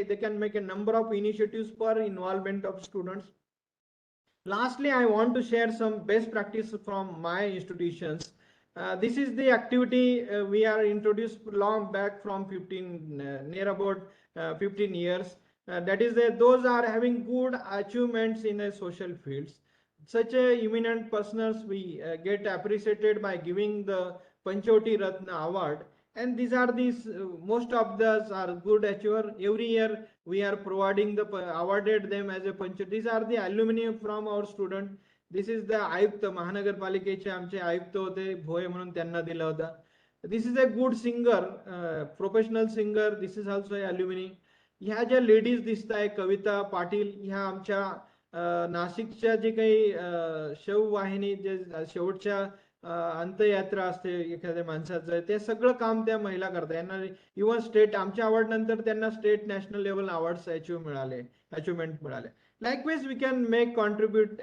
They can make a number of initiatives for involvement of students. Lastly, I want to share some best practice from my institutions. This is the activity we are introduced long back from 15, near about 15 years. That is, those are having good achievements in the social fields. Such a eminent personals we get appreciated by giving the Panchoti Ratna Award. And these are these, most of those are good achiever. Every year we are providing awarded them as a Panchoti. These are the alumni from our student. This is the आयुक्त महानगरपालिकेचे आमचे आयुक्त होते भोये म्हणून त्यांना दिला होता. This is a good singer, professional singer. This is also a alumni. ह्या ज्या लेडीज दिसत आहे कविता पाटील, ह्या आमच्या नाशिकच्या जे काही शववाहिनी जे शेवटच्या अंत्ययात्रा असते एखाद्या माणसाचं, ते सगळं काम त्या महिला करतात. यांना इव्हन स्टेट, आमच्या अवॉर्ड नंतर त्यांना state national level awards achievement मिळाले. Likewise, we can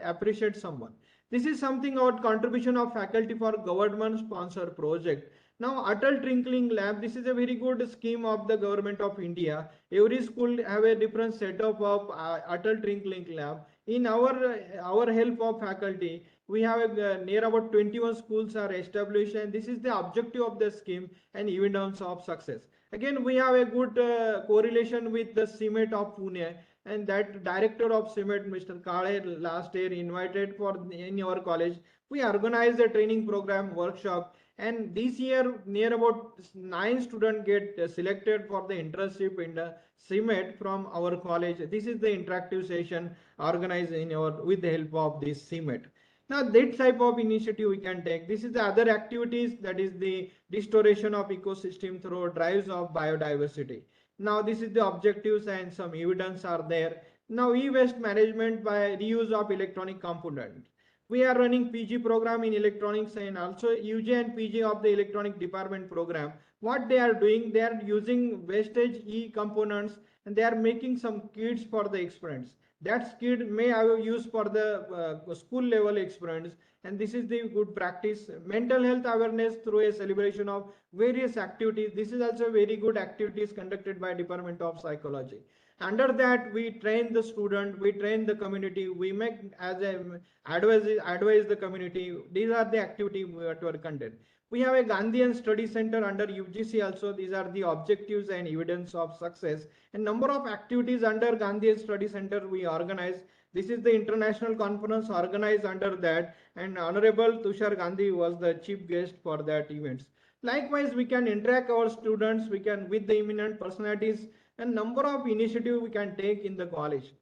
appreciate someone. This is something about contribution of faculty for government sponsor project. Now, Atal Twinkling Lab, this is a very good scheme of the government of India. Every school have a different setup of Atal Twinkling Lab. In our help of faculty, we have near about 21 schools are established, and this is the objective of the scheme and evidence of success. Again, we have a good correlation with the CMET of Pune, and that director of CMET, Mr. Kale, last year invited in our college. We organized a training program workshop, and this year near about 9 students get selected for the internship in the CMET from our college. This is the interactive session organized with the help of this CMET. Now, that type of initiative we can take. This is the other activities, that is the restoration of ecosystem through drives of biodiversity. Now, this is the objectives and some evidence are there. Now, e-waste management by reuse of electronic components. We are running PG program in electronics and also UG and PG of the electronic department program. What they are doing, they are using wastage e-components and they are making some kits for the experiments. That kit may have use for the school level experiments, and this is the good practice. Mental health awareness through a celebration of various activities. This is also very good activities conducted by Department of Psychology. Under that, we train the student, we train the community, we make as a advise the community. These are the activities that were conducted. We have a Gandhian Study Center under UGC also. These are the objectives and evidence of success. And number of activities under Gandhian Study Center we organize. This is the international conference organized under that, and Honorable Tushar Gandhi was the chief guest for that events. Likewise, we can interact our students, we can with the eminent personalities, and number of initiatives we can take in the college.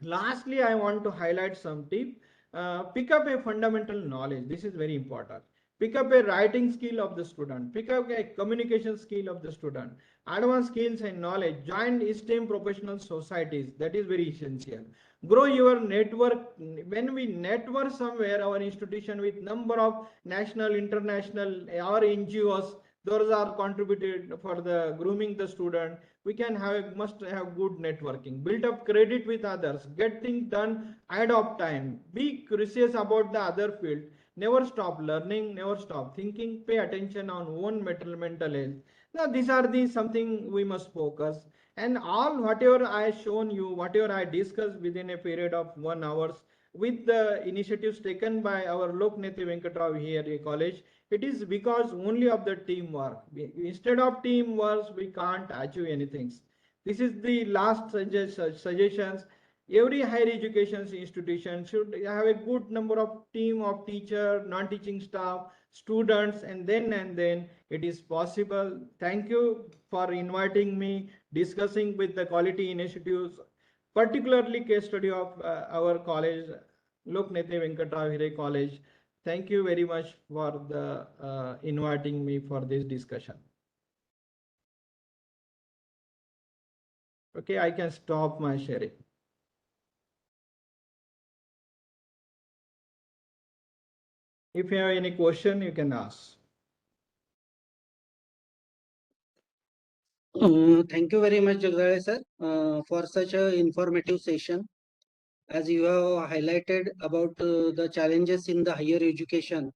Lastly, I want to highlight some tip. Pick up a fundamental knowledge. This is very important. Pick up a writing skill of the student. Pick up a communication skill of the student. Advanced skills and knowledge. Join STEM professional societies. That is very essential. Grow your network. When we network somewhere, our institution with number of national, international, our NGOs, those are contributed for the grooming the student. We can must have good networking. Build up credit with others. Get things done ahead of time. Be curious about the other field. Never stop learning, never stop thinking, pay attention on own mental health. Now, these are the something we must focus. And all whatever I shown you, whatever I discussed within a period of 1 hour with the initiatives taken by our Lokneti Venkatrao here at college, it is because only of the teamwork. Instead of teamwork, we can't achieve anything. This is the last suggestions. Every higher education institution should have a good number of team of teacher, non-teaching staff, students, and then it is possible. Thank you for inviting me, discussing with the quality initiatives. particularly case study of our college, Loknete Venkatrao Hire College. Thank you very much for the inviting me for this discussion. Okay, I can stop my sharing. If you have any question, you can ask. Thank you very much, Jagdari sir, for such an informative session. As you have highlighted about the challenges in the higher education,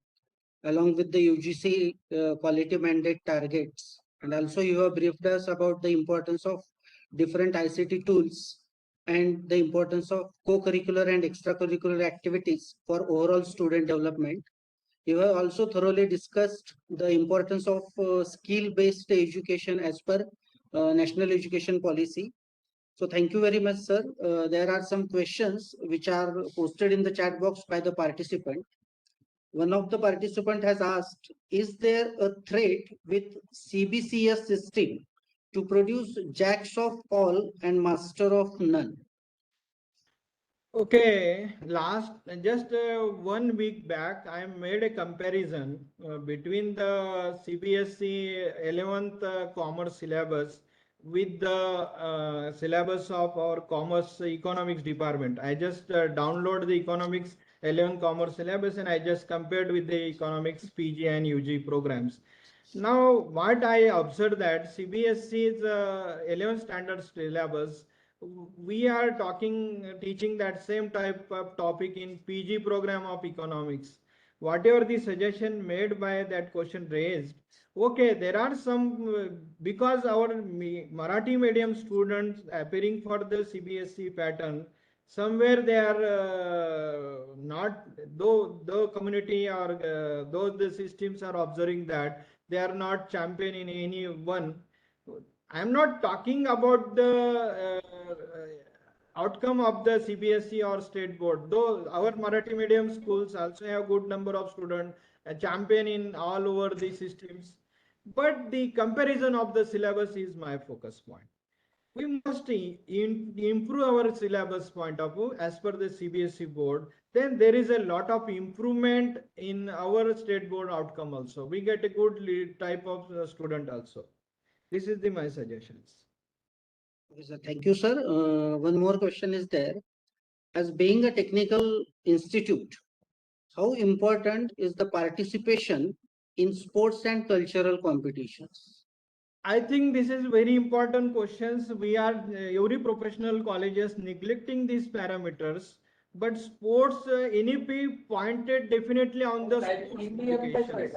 along with the UGC quality mandate targets, and also you have briefed us about the importance of different ICT tools and the importance of co-curricular and extracurricular activities for overall student development. You have also thoroughly discussed the importance of skill-based education as per National Education Policy. So thank you very much, sir. There are some questions which are posted in the chat box by the participant. One of the participant has asked, is there a threat with CBCS system to produce jacks of all and master of none? Okay, just 1 week back, I made a comparison between the CBSE 11th commerce syllabus with the syllabus of our commerce economics department. I just download the economics 11th commerce syllabus and I just compared with the economics PG and UG programs. Now, what I observed that CBSE's 11th standard syllabus, we are teaching that same type of topic in PG program of economics. Whatever the suggestion made by that question raised, okay, there are some, because our Marathi medium students appearing for the CBSE pattern, somewhere they are not, though the community or though the systems are observing that they are not champion in any one. I am not talking about the outcome of the CBSE or state board, though our Marathi medium schools also have good number of students, a champion in all over the systems. But the comparison of the syllabus is my focus point. We must improve our syllabus point of view as per the CBSE board. Then there is a lot of improvement in our state board outcome also. We get a good type of student also. This is my suggestions. Okay, sir. Thank you, sir. One more question is there. As being a technical institute, how important is the participation in sports and cultural competitions? I think this is very important questions. We are every professional colleges neglecting these parameters, but sports NEP pointed definitely on the sports education,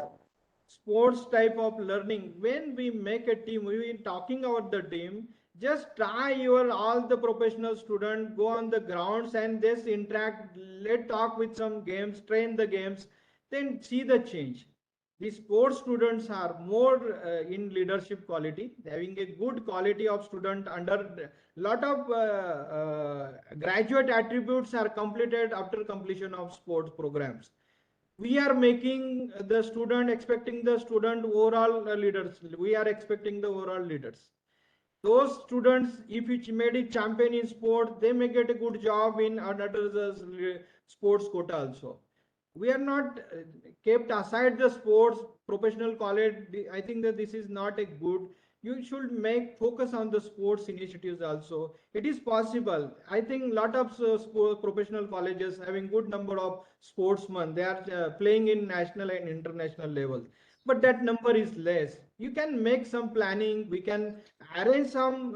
sports type of learning. When we make a team, we are talking about the team. Just try your all the professional students go on the grounds and just interact. Let talk with some games, train the games, then see the change. The sports students are more in leadership quality, having a good quality of student under lot of graduate attributes are completed after completion of sports programs. We are making the student, expecting the student overall leaders. We are expecting the overall leaders. Those students, if you made it champion in sport, they may get a good job in another sports quota also. We are not kept aside the sports professional college. I think that this is not a good. You should make focus on the sports initiatives also. It is possible. I think lot of sports professional colleges having good number of sportsmen. They are playing in national and international levels, but that number is less. You can make some planning. We can arrange some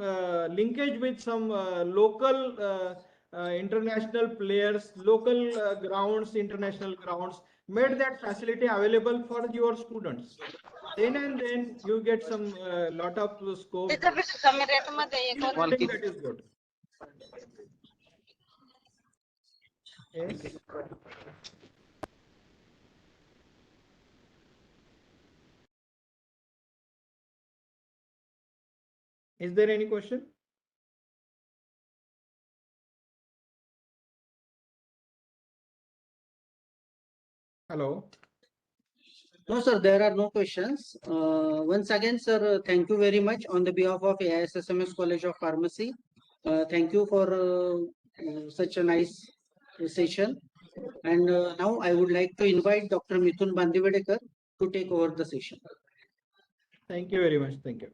linkage with some local international players, local grounds, international grounds, made that facility available for your students. Then and then you get some lot of scope. I think that is good. Yes. Is there any question? Hello. No, sir, there are no questions. Once again, sir, thank you very much on the behalf of AISSMS College of Pharmacy Thank you for such a nice session. And now I would like to invite Dr. Mithun Bandivedekar to take over the session. Thank you very much. Thank you.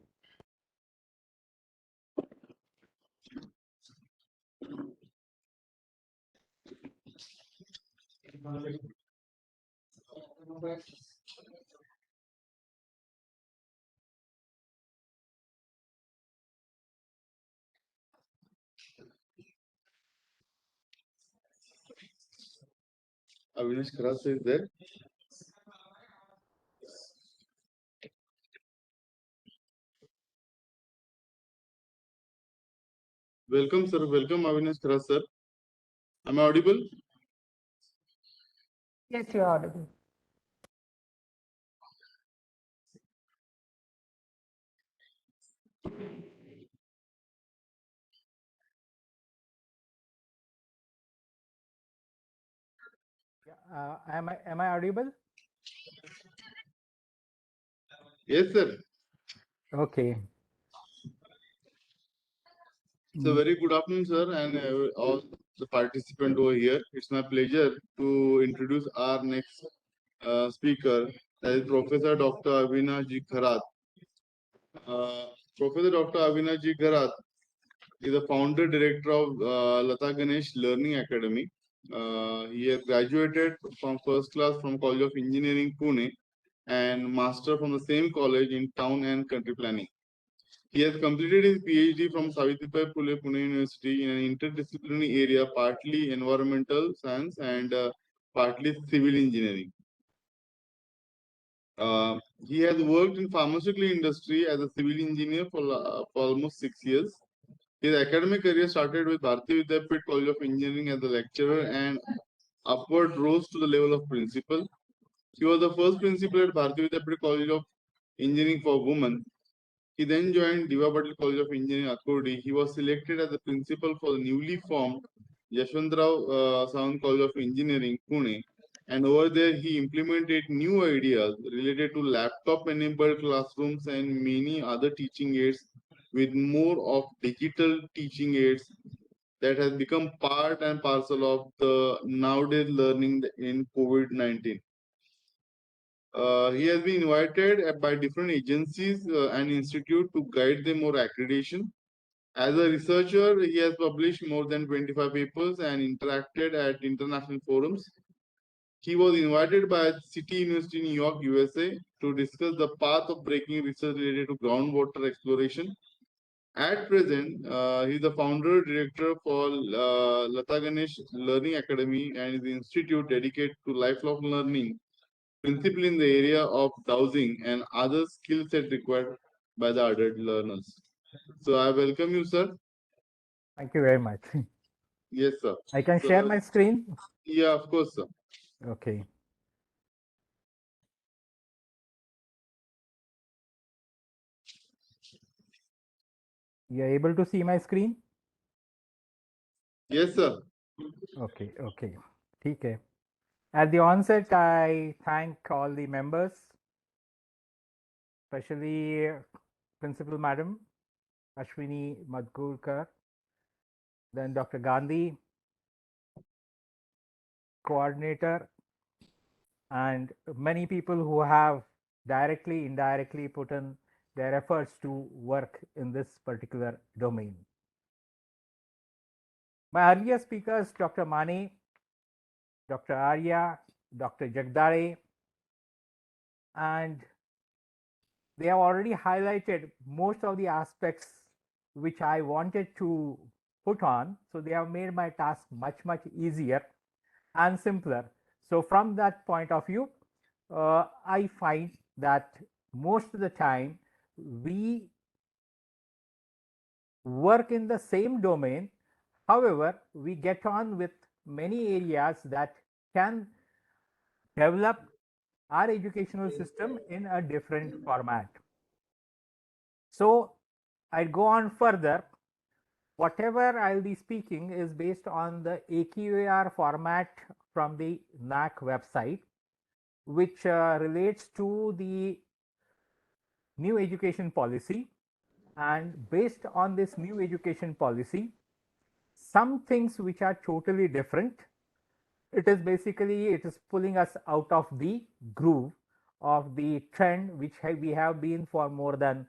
Avinash Kharas is there. Welcome, sir. Welcome, Avinash Kharas, sir. Am I audible? Yes, you are audible. Am I audible? Yes, sir. Okay. So very good afternoon, sir, and all the participants over here. It's my pleasure to introduce our next speaker, that is Professor Dr. Avinash Ji Kharat. Professor Dr. Avinash Ji Kharat is the founder director of Lata Ganesh Learning Academy. He has graduated from first class from College of Engineering, Pune, and master from the same college in town and country planning. He has completed his PhD from Savitribai Phule Pune University in an interdisciplinary area, partly environmental science and partly civil engineering. He has worked in pharmaceutical industry as a civil engineer for almost 6 years. His academic career started with Bharati Vidyapit College of Engineering as a lecturer and upward rose to the level of principal. He was the first principal at Bharati Vidyapit College of Engineering for Women. He then joined Diva Patil College of Engineering, Akurdi. He was selected as the principal for the newly formed Yashwantrao Sawant College of Engineering, Pune. And over there, he implemented new ideas related to laptop-enabled classrooms and many other teaching aids, with more of digital teaching aids that has become part and parcel of the nowadays learning in COVID-19. He has been invited by different agencies and institute to guide them more accreditation. As a researcher, he has published more than 25 papers and interacted at international forums. He was invited by City University, New York, USA, to discuss the path of breaking research related to groundwater exploration. At present, he is the founder director for Lata Ganesh Learning Academy and is the institute dedicated to lifelong learning, principally in the area of dowsing and other skill set required by the adult learners. So I welcome you, sir. Thank you very much. Yes, sir. I can So, share my screen. Yeah, of course, sir. Okay. You are able to see my screen? Yes, sir. Okay. Okay. Okay. At the onset, I thank all the members, especially Principal Madam Ashwini Madgurkar, then Dr. Gandhi, coordinator, and many people who have directly, indirectly put in their efforts to work in this particular domain. My earlier speakers, Dr. Mane, Dr. Arya, Dr. Jagdari, and they have already highlighted most of the aspects which I wanted to put on. So they have made my task much easier and simpler. So from that point of view, I find that most of the time we work in the same domain. However, we get on with many areas that can develop our educational system in a different format. So I go on further. Whatever I'll be speaking is based on the AQAR format from the NAC website, which relates to the new education policy. And based on this new education policy, some things which are totally different. It is basically, it is pulling us out of the groove of the trend which we have been for more than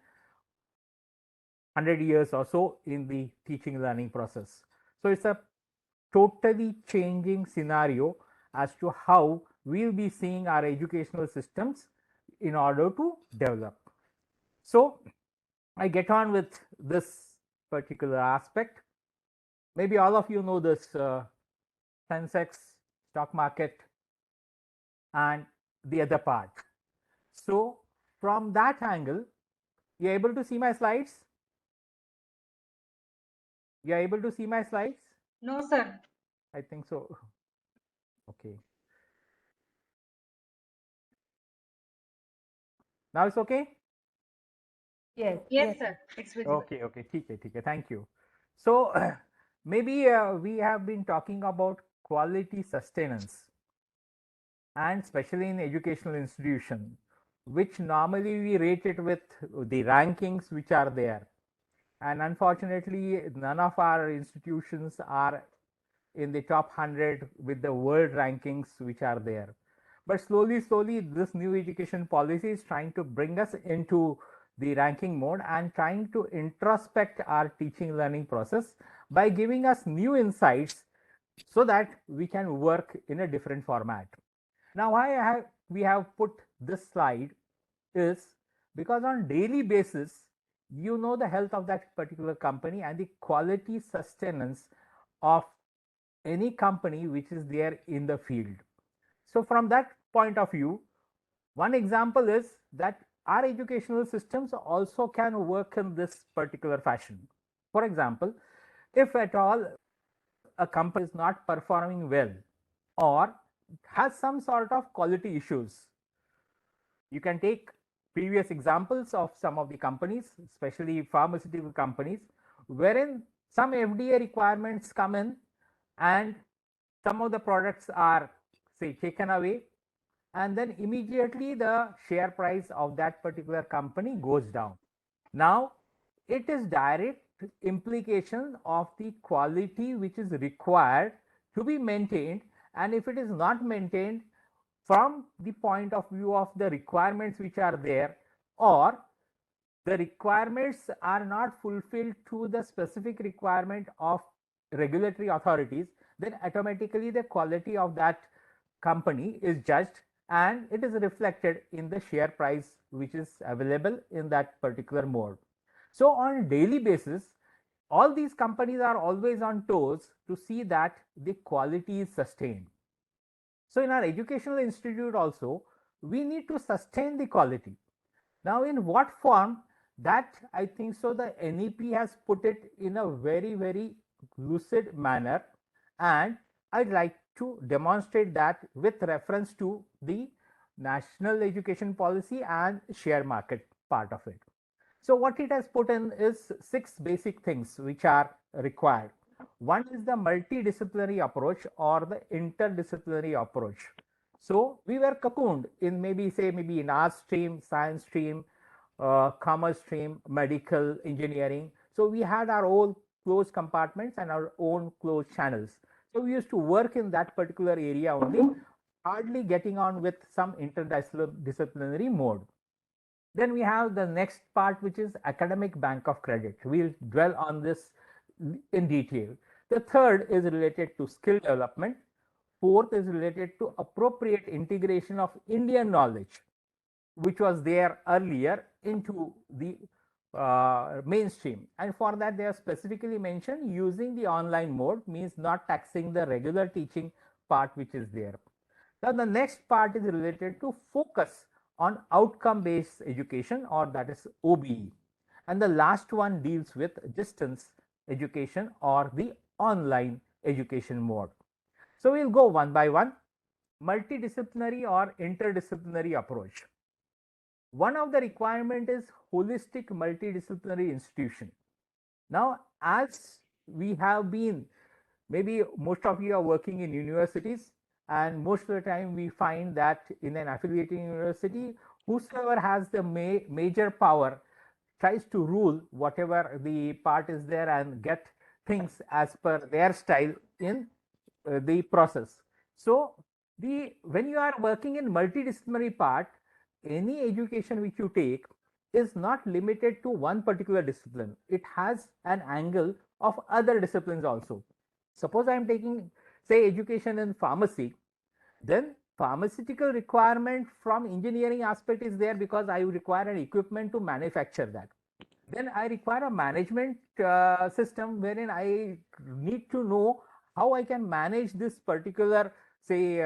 100 years or so in the teaching learning process. So it's a totally changing scenario as to how we'll be seeing our educational systems in order to develop. So I get on with this particular aspect. Maybe all of you know this Sensex stock market and the other part. So from that angle, you're able to see my slides? You're able to see my slides? No, sir. I think so. Okay. Now it's okay? Yes. Yes, sir. It's visible. Okay, okay. ठीक है. Thank you. So maybe we have been talking about quality sustenance, and especially in educational institution, which normally we rate it with the rankings which are there. And unfortunately, none of our institutions are in the top 100 with the world rankings which are there. But slowly, this new education policy is trying to bring us into the ranking mode and trying to introspect our teaching learning process by giving us new insights so that we can work in a different format. Now, why we have put this slide is because on daily basis, you know the health of that particular company and the quality sustenance of any company which is there in the field. So from that point of view, one example is that our educational systems also can work in this particular fashion. For example, if at all a company is not performing well or has some sort of quality issues, you can take previous examples of some of the companies, especially pharmaceutical companies, wherein some FDA requirements come in and some of the products are, say, taken away, and then immediately the share price of that particular company goes down. Now, it is direct implication of the quality which is required to be maintained, and if it is not maintained from the point of view of the requirements which are there, or the requirements are not fulfilled to the specific requirement of regulatory authorities, then automatically the quality of that company is judged and it is reflected in the share price which is available in that particular mode. So on daily basis, all these companies are always on toes to see that the quality is sustained. So in our educational institute also, we need to sustain the quality. Now in what form, that I think so the NEP has put it in a very, very lucid manner, and I'd like to demonstrate that with reference to the national education policy and share market part of it. So what it has put in is 6 basic things which are required. One is the multidisciplinary approach or the interdisciplinary approach. So we were cocooned in maybe in art stream, science stream, commerce stream, medical, engineering. So we had our own closed compartments and our own closed channels. So we used to work in that particular area only, hardly getting on with some interdisciplinary mode. Then we have the next part, which is academic bank of credit. We'll dwell on this in detail. The third is related to skill development. Fourth is related to appropriate integration of Indian knowledge, which was there earlier, into the mainstream. And for that, they are specifically mentioned using the online mode, means not taxing the regular teaching part which is there. Now, the next part is related to focus on outcome-based education, or that is OBE. And the last one deals with distance education or the online education mode. So we'll go one by one. Multidisciplinary or interdisciplinary approach. One of the requirement is holistic multidisciplinary institution. Now, as we have been, maybe most of you are working in universities, and most of the time we find that in an affiliated university, whosoever has the major power tries to rule whatever the part is there and get things as per their style in the process. So when you are working in multidisciplinary part, any education which you take is not limited to one particular discipline. It has an angle of other disciplines also. Suppose I am taking, say, education in pharmacy, then pharmaceutical requirement from engineering aspect is there because I require an equipment to manufacture that. Then I require a management system wherein I need to know how I can manage this particular, say,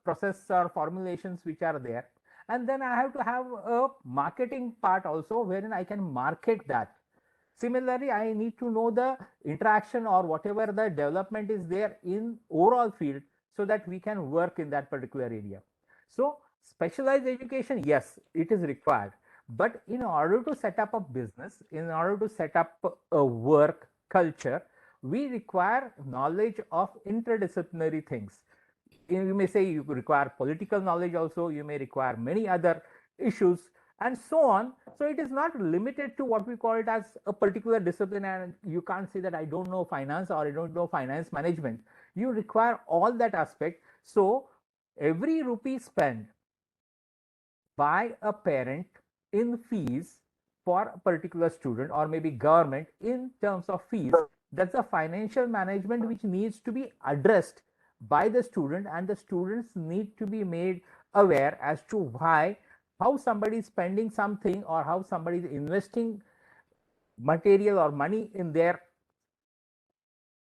process or formulations which are there. And then I have to have a marketing part also wherein I can market that. Similarly, I need to know the interaction or whatever the development is there in overall field so that we can work in that particular area. So specialized education, yes, it is required. But in order to set up a business, in order to set up a work culture, we require knowledge of interdisciplinary things. You may say you require political knowledge also, you may require many other issues and so on. So it is not limited to what we call it as a particular discipline, and you can't say that I don't know finance or I don't know finance management. You require all that aspect. So every rupee spent by a parent in fees for a particular student or maybe government in terms of fees, that's a financial management which needs to be addressed by the student, and the students need to be made aware as to why, how somebody is spending something or how somebody is investing material or money in their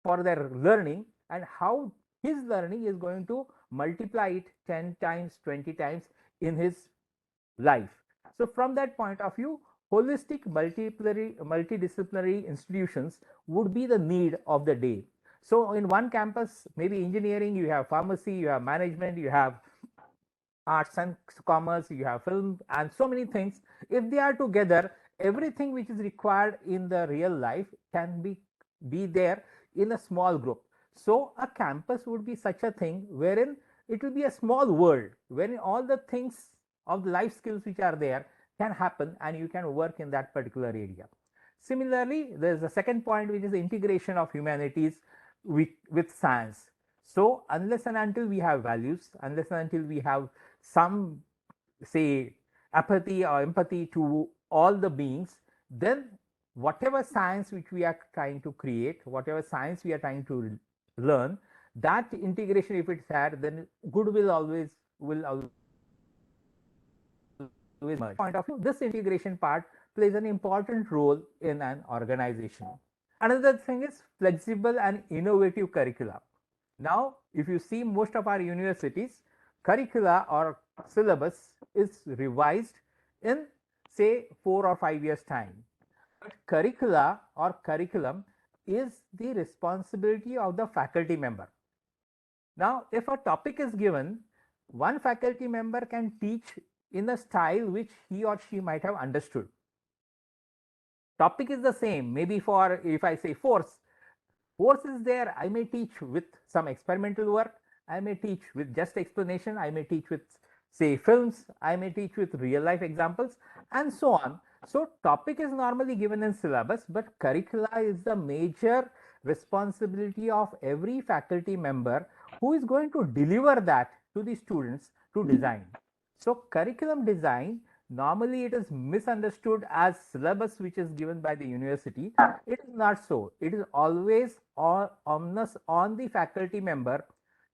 for their learning, and how his learning is going to multiply it 10 times, 20 times in his life. So from that point of view, holistic multidisciplinary institutions would be the need of the day. So in one campus, maybe engineering, you have pharmacy, you have management, you have arts and commerce, you have film, and so many things. If they are together, everything which is required in the real life can be there in a small group. So a campus would be such a thing wherein it will be a small world wherein all the things of the life skills which are there can happen and you can work in that particular area. Similarly, there is a second point, which is the integration of humanities with science. So unless and until we have values, unless and until we have some, say, apathy or empathy to all the beings, then whatever science which we are trying to create, whatever science we are trying to learn, that integration, if it's had, then good will always emerge. Point of view, this integration part plays an important role in an organization. Another thing is flexible and innovative curricula. Now, if you see most of our universities, curricula or syllabus is revised in, say, 4 or 5 years time. But curricula or curriculum is the responsibility of the faculty member. Now, if a topic is given, one faculty member can teach in a style which he or she might have understood. Topic is the same. Maybe for, if I say force is there, I may teach with some experimental work, I may teach with just explanation, I may teach with, say, films, I may teach with real life examples, and so on. So topic is normally given in syllabus, but curricula is the major responsibility of every faculty member who is going to deliver that to the students to design. So curriculum design, normally it is misunderstood as syllabus which is given by the university. It is not so. It is always onus on the faculty member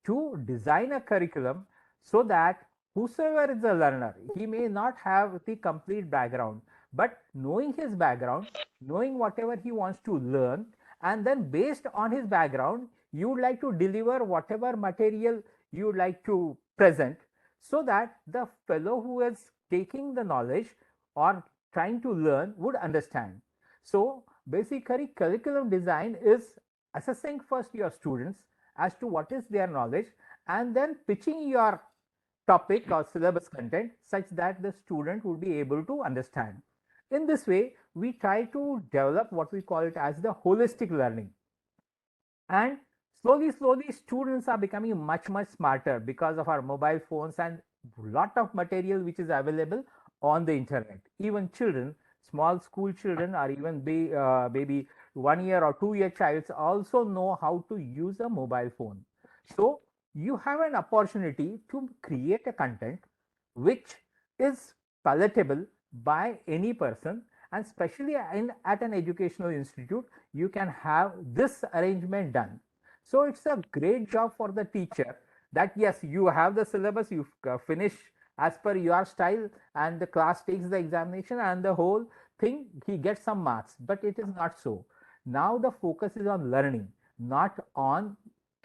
to design a curriculum so that whosoever is a learner, he may not have the complete background, but knowing his background, knowing whatever he wants to learn, and then based on his background, you would like to deliver whatever material you would like to present, so that the fellow who is taking the knowledge or trying to learn would understand. So basically, curriculum design is assessing first your students as to what is their knowledge, and then pitching your topic or syllabus content such that the student would be able to understand. In this way, we try to develop what we call it as the holistic learning. And slowly, students are becoming much smarter because of our mobile phones and lot of material which is available on the internet. Even children, small school children, or even baby 1 year or 2 year childs also know how to use a mobile phone. So you have an opportunity to create a content which is palatable by any person, and especially at an educational institute, you can have this arrangement done. So it's a great job for the teacher that yes, you have the syllabus, you finish as per your style, and the class takes the examination and the whole thing, he gets some marks. But it is not so. Now the focus is on learning, not on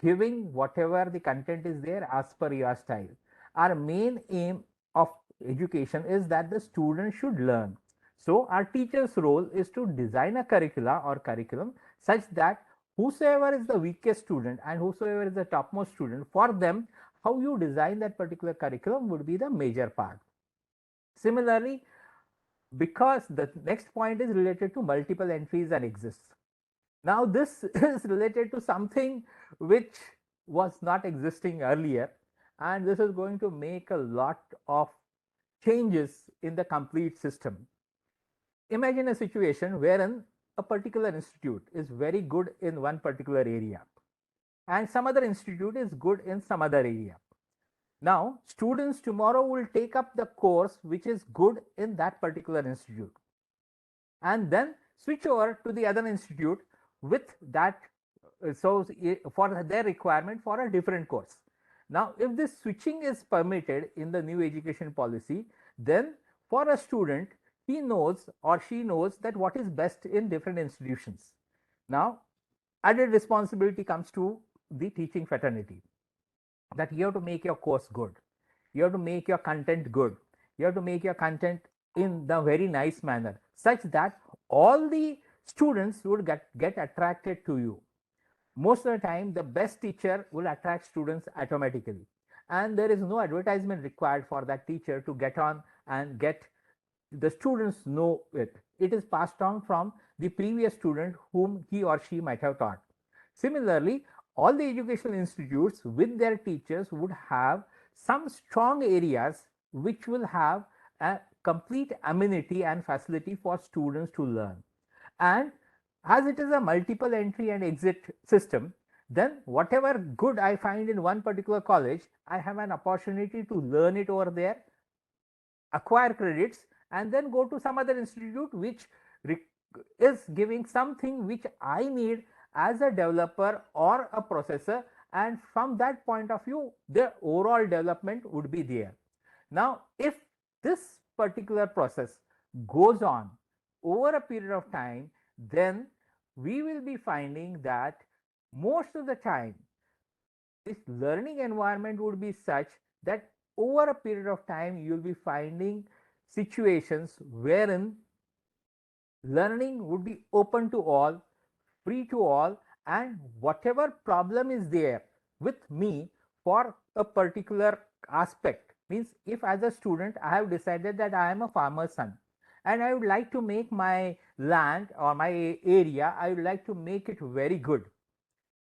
giving whatever the content is there as per your style. Our main aim of education is that the student should learn. So our teacher's role is to design a curricula or curriculum such that whosoever is the weakest student and whosoever is the topmost student, for them, how you design that particular curriculum would be the major part. Similarly, because the next point is related to multiple entries and exits. Now this is related to something which was not existing earlier, and this is going to make a lot of changes in the complete system. Imagine a situation wherein a particular institute is very good in one particular area and some other institute is good in some other area. Now students tomorrow will take up the course which is good in that particular institute and then switch over to the other institute with that, so for their requirement for a different course. Now if this switching is permitted in the new education policy, then for a student, he knows or she knows that what is best in different institutions. Now added responsibility comes to the teaching fraternity, that you have to make your course good, you have to make your content good, you have to make your content in the very nice manner such that all the students would get attracted to you. Most of the time the best teacher will attract students automatically, and there is no advertisement required for that teacher to get on and get the students know it. It is passed on from the previous student whom he or she might have taught. Similarly, all the educational institutes with their teachers would have some strong areas which will have a complete amenity and facility for students to learn. And as it is a multiple entry and exit system, then whatever good I find in one particular college, I have an opportunity to learn it over there, acquire credits, and then go to some other institute which is giving something which I need as a developer or a processor, and from that point of view the overall development would be there. Now if this particular process goes on over a period of time, then we will be finding that most of the time this learning environment would be such that over a period of time you will be finding situations wherein learning would be open to all, free to all, and whatever problem is there with me for a particular aspect, means if as a student I have decided that I am a farmer's son and I would like to make my land or my area, I would like to make it very good.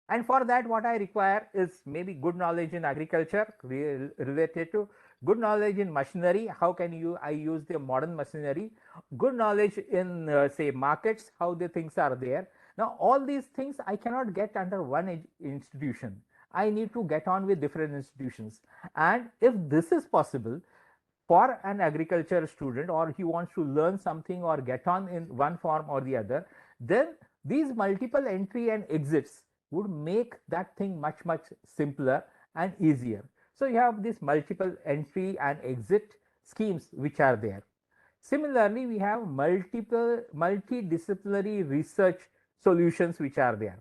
And for that what I require is maybe good knowledge in agriculture related to good knowledge in machinery, how can I use the modern machinery, good knowledge in say markets, how the things are there. Now all these things I cannot get under one institution, I need to get on with different institutions. And if this is possible for an agriculture student, or he wants to learn something or get on in one form or the other, then these multiple entry and exits would make that thing much simpler and easier. So you have these multiple entry and exit schemes which are there. Similarly, we have multidisciplinary research solutions which are there.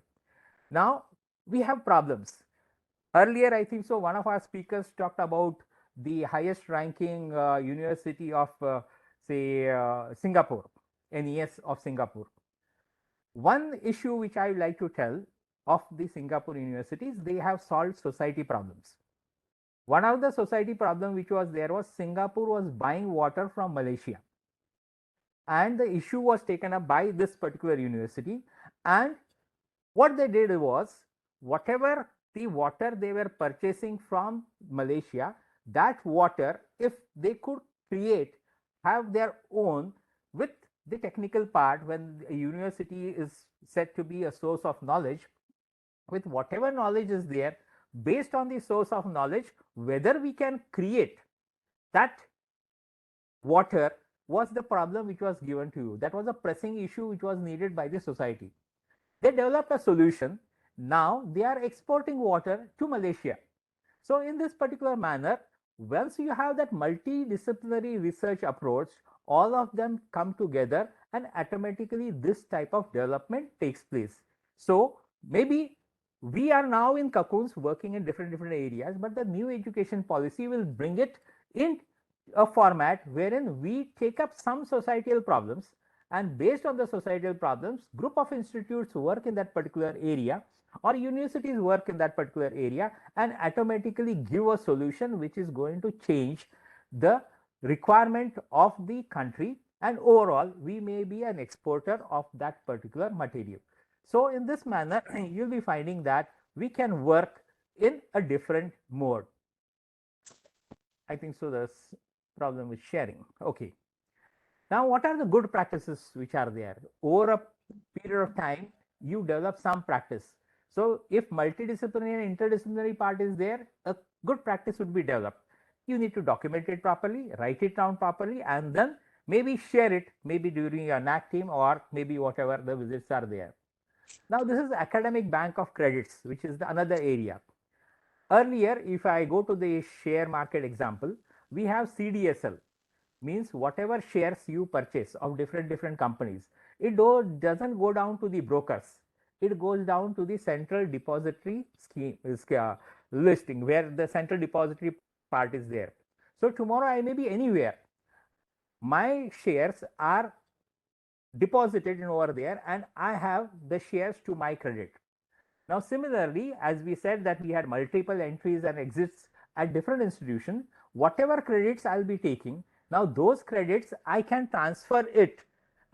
Now we have problems. Earlier I think so one of our speakers talked about the highest ranking university of say Singapore, NES of Singapore. One issue which I would like to tell of the Singapore universities, they have solved society problems. One of the society problem which was there was Singapore was buying water from Malaysia, and the issue was taken up by this particular university, and what they did was whatever the water they were purchasing from Malaysia, that water if they could have their own with the technical part, when a university is said to be a source of knowledge, with whatever knowledge is there, based on the source of knowledge, whether we can create that water was the problem which was given to you. That was a pressing issue which was needed by the society. They developed a solution. Now they are exporting water to Malaysia. So in this particular manner, once you have that multidisciplinary research approach, all of them come together and automatically this type of development takes place. So maybe we are now in cocoons working in different areas, but the new education policy will bring it in a format wherein we take up some societal problems, and based on the societal problems, group of institutes work in that particular area or universities work in that particular area and automatically give a solution which is going to change the requirement of the country, and overall we may be an exporter of that particular material. So in this manner, you'll be finding that we can work in a different mode. I think so. The problem with sharing. Okay. Now, what are the good practices which are there? Over a period of time, you develop some practice. So, if multidisciplinary and interdisciplinary part is there, a good practice would be developed. You need to document it properly, write it down properly, and then maybe share it, maybe during your NAC team or maybe whatever the visits are there. Now, this is academic bank of credits, which is another area. Earlier, if I go to the share market example, we have CDSL, means whatever shares you purchase of different companies, it doesn't go down to the brokers, it goes down to the central depository scheme listing, where the central depository part is there. So tomorrow I may be anywhere, my shares are deposited in over there and I have the shares to my credit. Now similarly, as we said that we had multiple entries and exits at different institutions, whatever credits I'll be taking, now those credits I can transfer it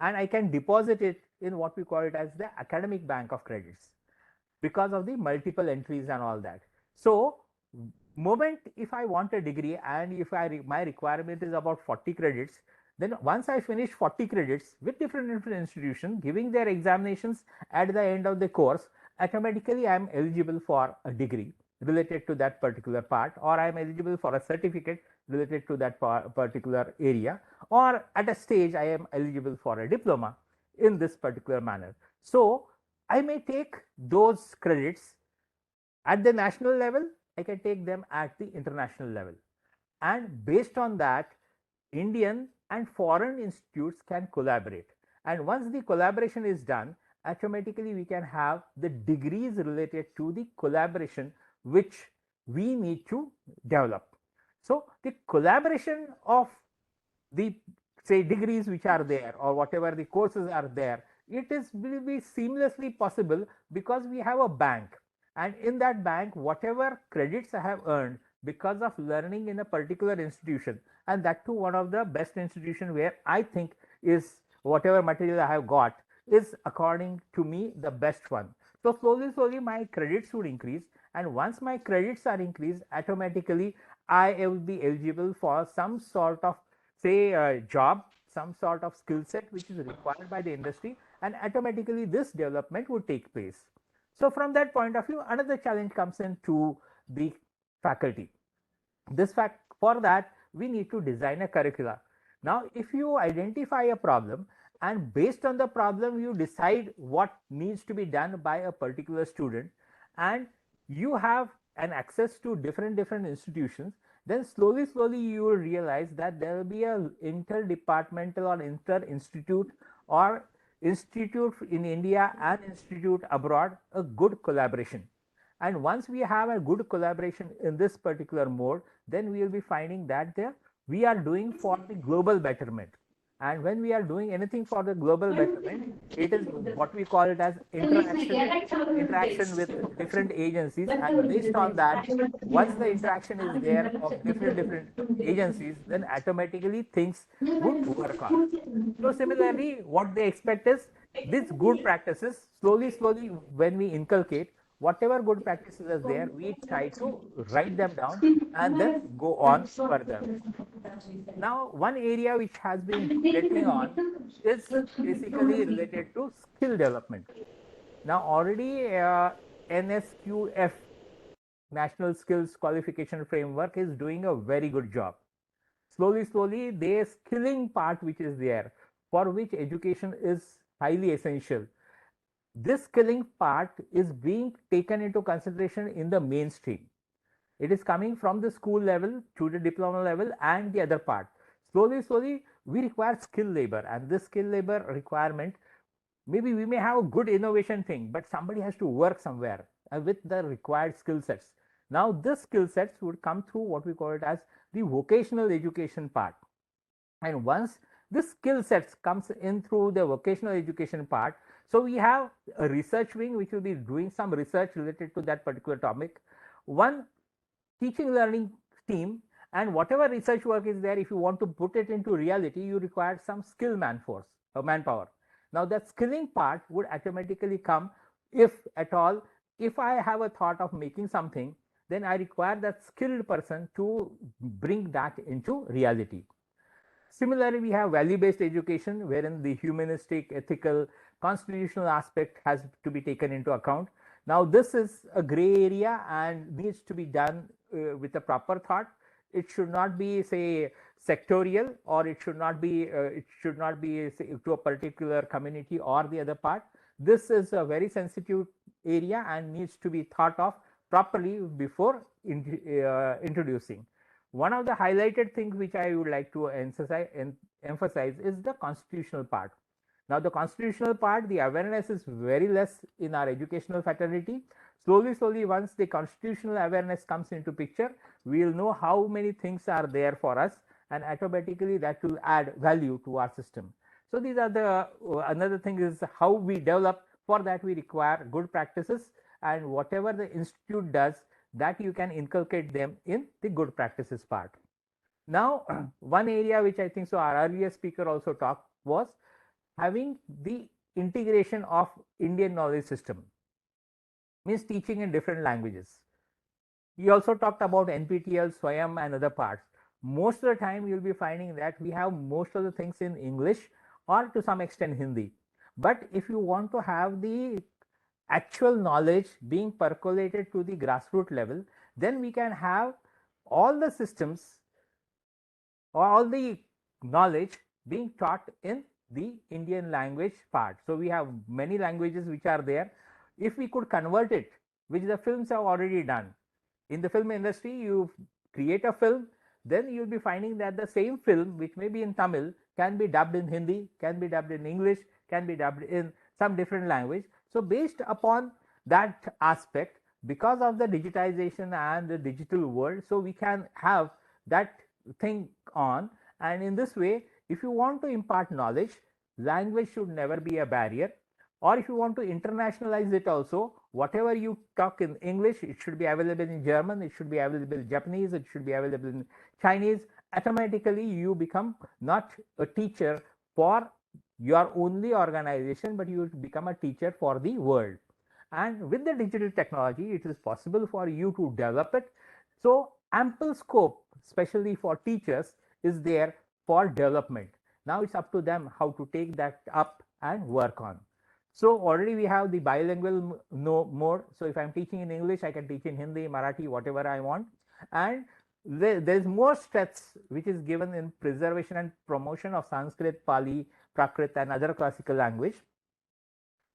and I can deposit it in what we call it as the academic bank of credits because of the multiple entries and all that. So moment if I want a degree and if my requirement is about 40 credits, then once I finish 40 credits with different institutions giving their examinations at the end of the course, automatically I am eligible for a degree related to that particular part, or I am eligible for a certificate related to that particular area, or at a stage I am eligible for a diploma in this particular manner. So I may take those credits at the national level, I can take them at the international level, and based on that, Indian and foreign institutes can collaborate, and once the collaboration is done, automatically we can have the degrees related to the collaboration which we need to develop. So the collaboration of the say degrees which are there or whatever the courses are there, it will be seamlessly possible because we have a bank, and in that bank whatever credits I have earned because of learning in a particular institution, and that too one of the best institution where I think is whatever material I have got is according to me the best one. So slowly my credits would increase, and once my credits are increased, automatically I will be eligible for some sort of say job, some sort of skill set which is required by the industry, and automatically this development would take place. So from that point of view, another challenge comes into the faculty. For that we need to design a curricula. Now if you identify a problem and based on the problem you decide what needs to be done by a particular student, and you have an access to different institutions, then slowly you will realize that there will be a interdepartmental or inter-institute or institute in India and institute abroad, a good collaboration. And once we have a good collaboration in this particular mode, then we will be finding that we are doing for the global betterment. And when we are doing anything for the global betterment, it is what we call it as interaction with different agencies, and based on that, once the interaction is there of different agencies, then automatically things would work on. So similarly, what they expect is these good practices slowly when we inculcate, whatever good practices are there, we try to write them down and then go on further. Now, one area which has been getting on is basically related to skill development. Now, already NSQF, National Skills Qualification Framework, is doing a very good job. Slowly, the skilling part which is there, for which education is highly essential, this skilling part is being taken into consideration in the mainstream. It is coming from the school level to the diploma level and the other part. Slowly, we require skill labor, and this skill labor requirement, maybe we may have a good innovation thing, but somebody has to work somewhere with the required skill sets. Now, this skill sets would come through what we call it as the vocational education part. And once this skill sets comes in through the vocational education part, so we have a research wing which will be doing some research related to that particular topic, one teaching learning team, and whatever research work is there, if you want to put it into reality, you require some skill manpower. Now, that skilling part would automatically come if at all, if I have a thought of making something, then I require that skilled person to bring that into reality. Similarly, we have value-based education, wherein the humanistic, ethical, constitutional aspect has to be taken into account. Now, this is a gray area and needs to be done with a proper thought. It should not be, say, sectorial, or it should not be say, to a particular community or the other part. This is a very sensitive area and needs to be thought of properly before introducing. One of the highlighted things which I would like to emphasize is the constitutional part. Now, the constitutional part, the awareness is very less in our educational fraternity. Slowly, once the constitutional awareness comes into picture, we will know how many things are there for us, and automatically that will add value to our system. So these are the another thing is how we develop. For that, we require good practices, and whatever the institute does, that you can inculcate them in the good practices part. Now, one area which I think so our earlier speaker also talked was having the integration of Indian knowledge system, means teaching in different languages. He also talked about NPTEL, Swayam and other parts. Most of the time you will be finding that we have most of the things in English or to some extent Hindi. But if you want to have the actual knowledge being percolated to the grassroots level, then we can have all the systems or all the knowledge being taught in the Indian language part. So we have many languages which are there. If we could convert it, which the films have already done. In the film industry, you create a film, then you'll be finding that the same film, which may be in Tamil, can be dubbed in Hindi, can be dubbed in English, can be dubbed in some different language. So based upon that aspect, because of the digitization and the digital world, so we can have that thing on, and in this way, if you want to impart knowledge, language should never be a barrier. Or if you want to internationalize it also, whatever you talk in English, it should be available in German, it should be available in Japanese, it should be available in Chinese. Automatically, you become not a teacher for your only organization, but you become a teacher for the world. And with the digital technology, it is possible for you to develop it. So ample scope, especially for teachers, is there for development. Now it's up to them how to take that up and work on. So already we have the bilingual mode. So if I'm teaching in English, I can teach in Hindi, Marathi, whatever I want. And there's more stress which is given in preservation and promotion of Sanskrit, Pali, Prakrit and other classical language.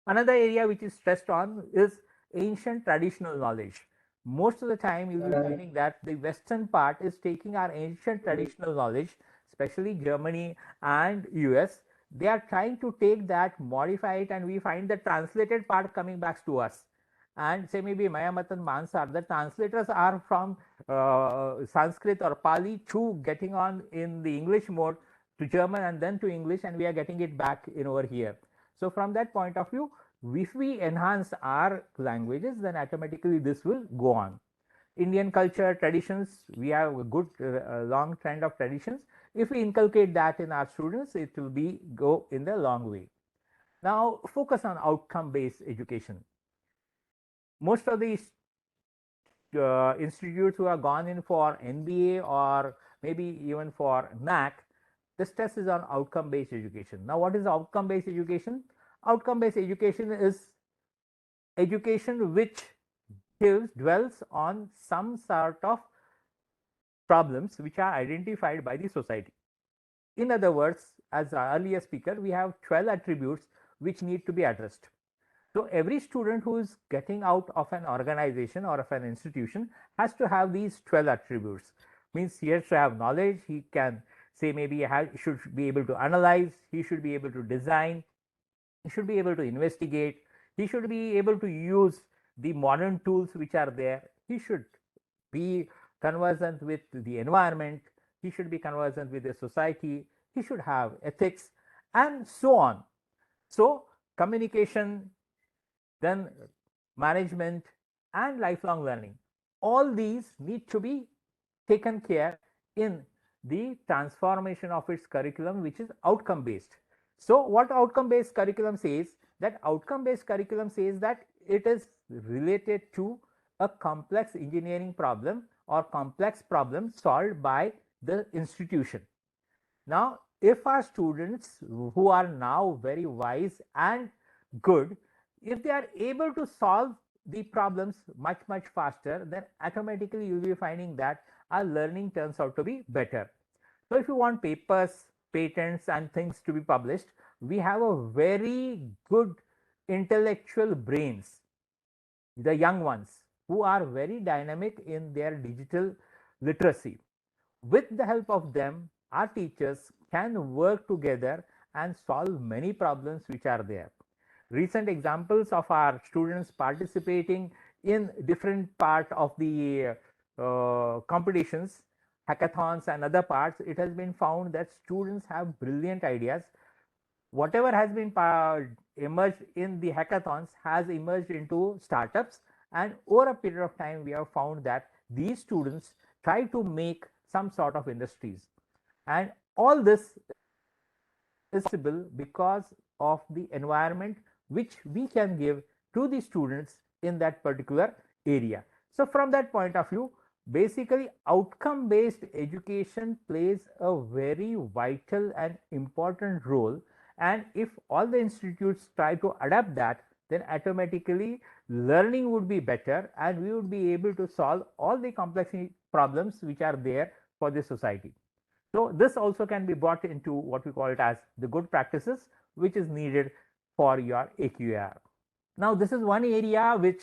Another area which is stressed on is ancient traditional knowledge. Most of the time you'll be finding that the Western part is taking our ancient traditional knowledge, especially Germany and US. They are trying to take that, modify it, and we find the translated part coming back to us. And say maybe Mayamatan Mansar, the translators are from Sanskrit or Pali to getting on in the English mode to German and then to English, and we are getting it back in over here. So from that point of view, if we enhance our languages, then automatically this will go on. Indian culture, traditions, we have a good long trend of traditions. If we inculcate that in our students, it will go in the long way. Now, focus on outcome-based education. most of these institutes who have gone in for MBA or maybe even for NAC, the stress is on outcome based education. Now, what is outcome based education? Outcome based education is education which dwells on some sort of problems which are identified by the society. In other words, as our earlier speaker, we have 12 attributes which need to be addressed. So every student who is getting out of an organization or of an institution has to have these 12 attributes. Means he has to have knowledge, he can say maybe he should be able to analyze, he should be able to design, he should be able to investigate, he should be able to use the modern tools which are there, he should be conversant with the environment, he should be conversant with the society, he should have ethics, and so on. So communication, then management and lifelong learning, all these need to be taken care in the transformation of its curriculum, which is outcome based. So what outcome based curriculum says, that outcome based curriculum says that it is related to a complex engineering problem or complex problem solved by the institution. Now, if our students who are now very wise and good, if they are able to solve the problems much faster, then automatically you will be finding that our learning turns out to be better. So if you want papers, patents and things to be published, we have a very good intellectual brains, the young ones who are very dynamic in their digital literacy. With the help of them, our teachers can work together and solve many problems which are there. Recent examples of our students participating in different part of the competitions, hackathons and other parts, it has been found that students have brilliant ideas. Whatever has been emerged in the hackathons has emerged into startups, and over a period of time we have found that these students try to make some sort of industries, and all this is possible because of the environment which we can give to the students in that particular area. So from that point of view, basically outcome based education plays a very vital and important role, and if all the institutes try to adapt that, then automatically learning would be better and we would be able to solve all the complex problems which are there for the society. So this also can be brought into what we call it as the good practices which is needed for your AQAR. Now this is one area which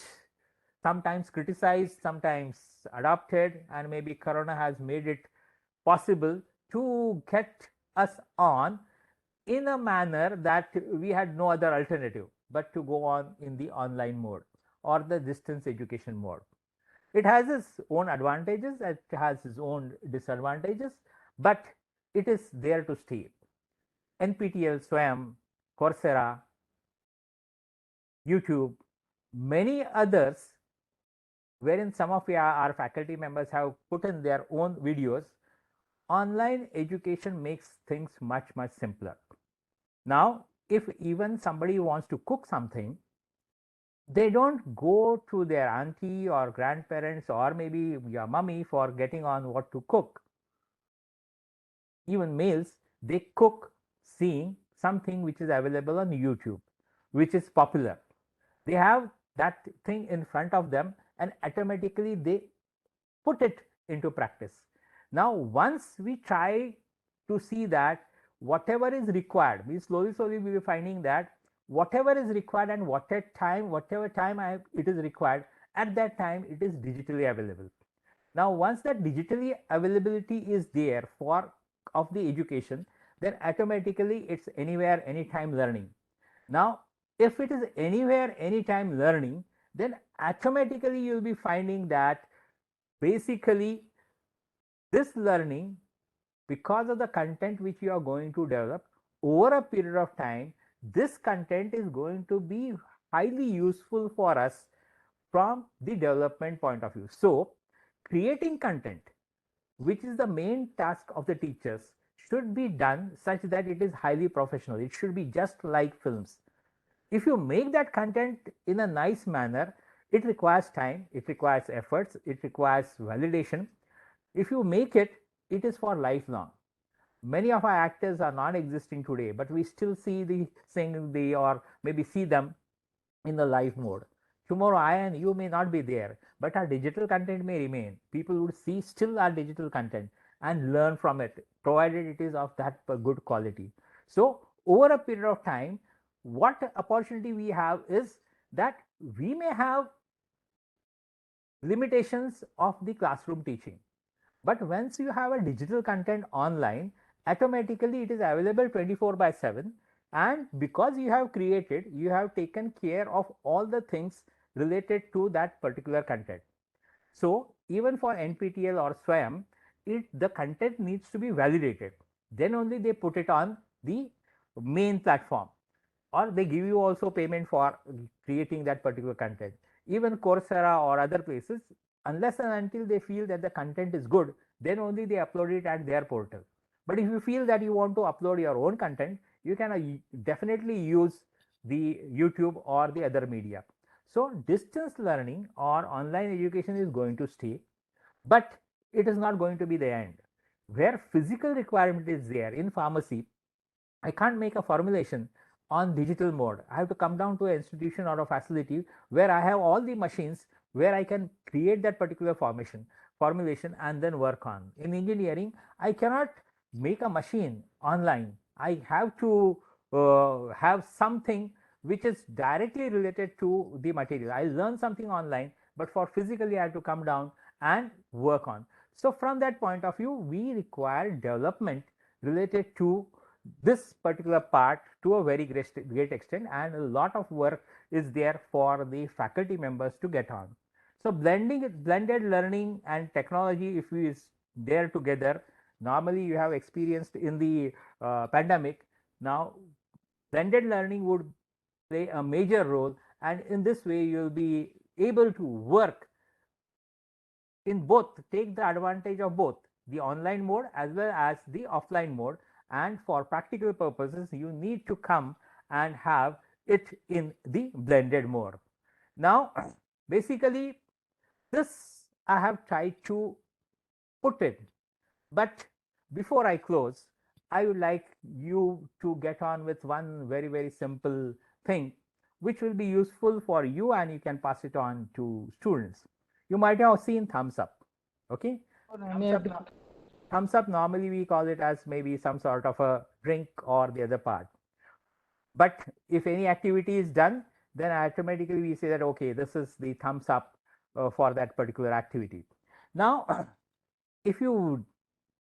sometimes criticized, sometimes adopted, and maybe Corona has made it possible to get us on in a manner that we had no other alternative but to go on in the online mode or the distance education mode. It has its own advantages, it has its own disadvantages, but it is there to stay. NPTEL, SWAYAM, Coursera, YouTube, many others, wherein some of our faculty members have put in their own videos, online education makes things much simpler. Now, if even somebody wants to cook something, they don't go to their auntie or grandparents or maybe your mummy for getting on what to cook. Even males, they cook seeing something which is available on YouTube, which is popular. They have that thing in front of them and automatically they put it into practice. Now, once we try to see that whatever is required, we slowly we will be finding that whatever is required and whatever time it is required, at that time it is digitally available. Now, once that digitally availability is there for of the education, then automatically it's anywhere anytime learning. Now, if it is anywhere anytime learning, then automatically you'll be finding that basically this learning, because of the content which you are going to develop over a period of time, this content is going to be highly useful for us from the development point of view. So creating content, which is the main task of the teachers, should be done such that it is highly professional. It should be just like films. If you make that content in a nice manner, It requires time, it requires efforts, it requires validation. If you make it, it is for lifelong. Many of our actors are non-existing today, but we still see or maybe see them in the live mode. Tomorrow I and you may not be there, but our digital content may remain. People would see still our digital content and learn from it, provided it is of that good quality. So over a period of time, what opportunity we have is that we may have limitations of the classroom teaching, but once you have a digital content online, automatically it is available 24/7, and because you have created, you have taken care of all the things related to that particular content. So even for NPTEL or SWAYAM, the content needs to be validated. Then only they put it on the main platform, or they give you also payment for creating that particular content. Even Coursera or other places, unless and until they feel that the content is good, then only they upload it at their portal. But if you feel that you want to upload your own content, you can definitely use the YouTube or the other media. So distance learning or online education is going to stay, but it is not going to be the end. Where physical requirement is there in pharmacy, I can't make a formulation on digital mode. I have to come down to an institution or a facility where I have all the machines where I can create that particular formulation and then work on. In engineering, I cannot make a machine online. I have to have something which is directly related to the material. I learn something online, but for physically I have to come down and work on. So from that point of view, we require development related to this particular part to a very great extent, and a lot of work is there for the faculty members to get on. So blended learning and technology, if we is there together, normally you have experienced in the pandemic. Now blended learning would play a major role, and in this way you will be able to work in both, take the advantage of both the online mode as well as the offline mode. And for practical purposes, you need to come and have it in the blended mode. Now basically this I have tried to put it, but before I close, I would like you to get on with one very simple thing which will be useful for you, and you can pass it on to students. You might have seen thumbs up. Okay, thumbs up, normally we call it as maybe some sort of a drink or the other part. But if any activity is done, then automatically we say that, okay, this is the thumbs up for that particular activity. Now, if you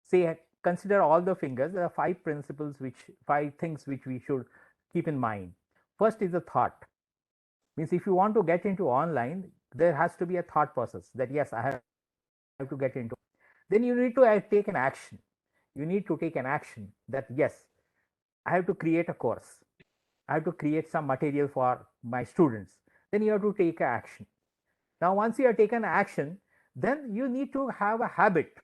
say consider all the fingers, there are five things which we should keep in mind. First is the thought. Means if you want to get into online, there has to be a thought process that yes, I have to get into. Then you need to take an action. You need to take an action that yes, I have to create a course. I have to create some material for my students. Then you have to take action. Now, once you have taken action, then you need to have a habit,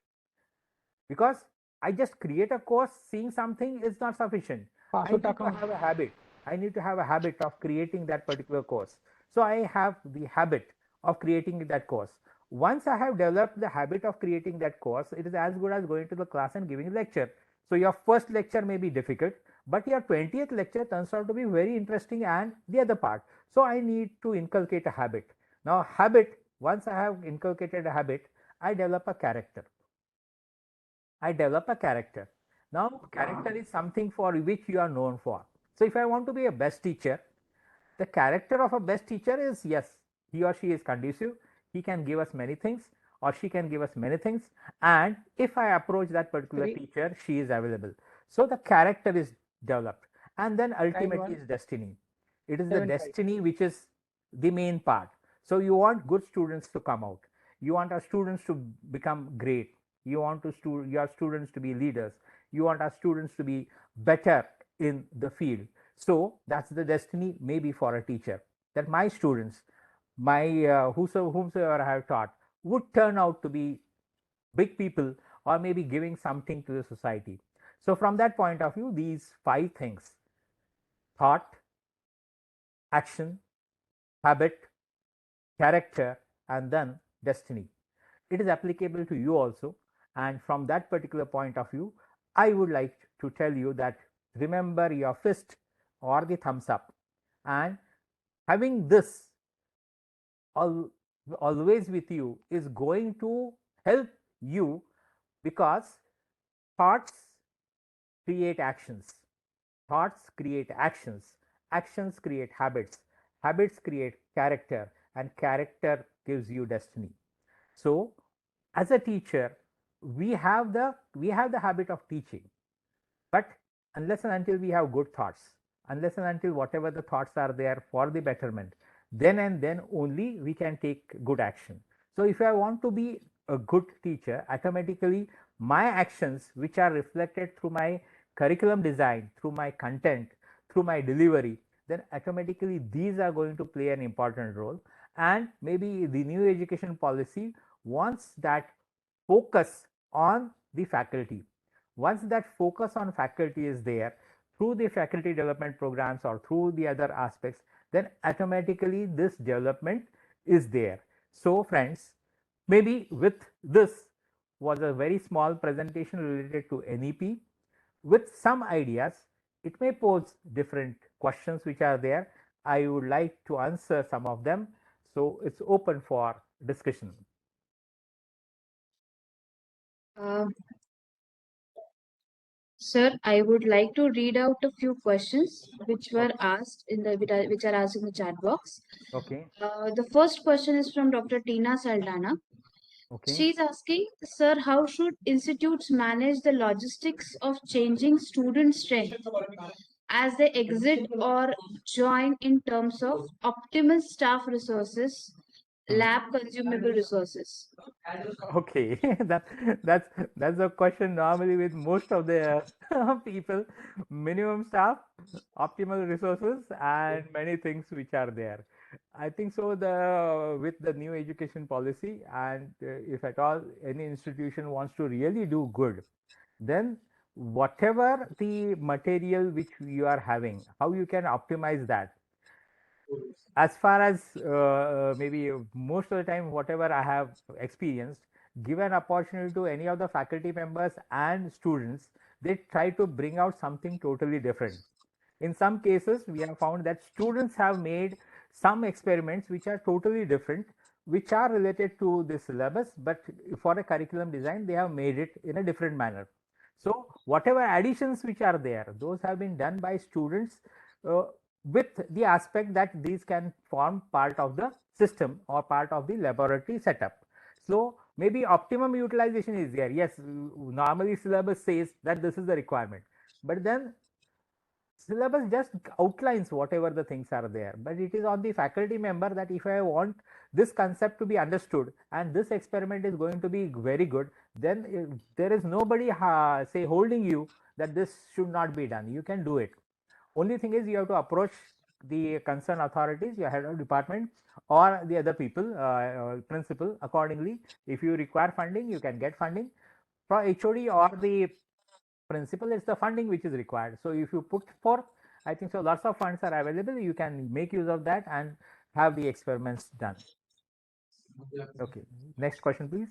because I just create a course, seeing something is not sufficient. I need to have a habit. I need to have a habit of creating that particular course. So I have the habit of creating that course. Once I have developed the habit of creating that course, it is as good as going to the class and giving a lecture. So your first lecture may be difficult, but your 20th lecture turns out to be very interesting, and the other part. So I need to inculcate a habit. Now habit, once I have inculcated a habit, I develop a character. Now character is something for which you are known for. So if I want to be a best teacher, the character of a best teacher is yes, he or she is conducive, he can give us many things or she can give us many things, and if I approach that particular teacher, she is available. So the character is developed, and then ultimately is destiny. It is the destiny which is the main part. So you want good students to come out, you want our students to become great, you want your students to be leaders, you want our students to be better in the field. So that's the destiny maybe for a teacher, that my students, my whomsoever I have taught, would turn out to be big people or maybe giving something to the society. So from that point of view, these five things: thought, action, habit, character, and then destiny. It is applicable to you also. And from that particular point of view, I would like to tell you that remember your fist or the thumbs up. And having this always with you is going to help you, because thoughts create actions, thoughts create actions, actions create habits, habits create character, and character gives you destiny. So as a teacher, we have the habit of teaching, but unless and until we have good thoughts, unless and until whatever the thoughts are there for the betterment, then and then only we can take good action. So if I want to be a good teacher, automatically my actions, which are reflected through my curriculum design, through my content, through my delivery, then automatically these are going to play an important role. And maybe the new education policy wants that focus on the faculty. Once that focus on faculty is there through the faculty development programs or through the other aspects, then automatically this development is there. So friends, maybe with this was a very small presentation related to NEP with some ideas. It may pose different questions which are there. I would like to answer some of them. So it's open for discussion. Sir, I would like to read out a few questions which were asked in the which are asked in the chat box. Okay. The first question is from Dr. Tina Saldana. Okay. She's asking, sir, how should institutes manage the logistics of changing student strength as they exit or join in terms of optimal staff resources, lab consumable resources? Okay, that's a question normally with most of the people. Minimum staff, optimal resources, and many things which are there. I think so. With the new education policy, and if at all any institution wants to really do good, then whatever the material which you are having, how you can optimize that. As far as maybe most of the time, whatever I have experienced, give an opportunity to any of the faculty members and students, they try to bring out something totally different. In some cases, we have found that students have made some experiments which are totally different, which are related to the syllabus, but for a curriculum design, they have made it in a different manner. So whatever additions which are there, those have been done by students with the aspect that these can form part of the system or part of the laboratory setup. So maybe optimum utilization is there. Yes, normally syllabus says that this is the requirement, but then syllabus just outlines whatever the things are there, but it is on the faculty member that if I want this concept to be understood and this experiment is going to be very good, then there is nobody say holding you that this should not be done. You can do it. Only thing is you have to approach the concerned authorities, your head of department or the other people, principal accordingly. If you require funding, you can get funding from HOD or the principal. It's the funding which is required. So if you put forth, I think so lots of funds are available. You can make use of that and have the experiments done. Okay, next question, please.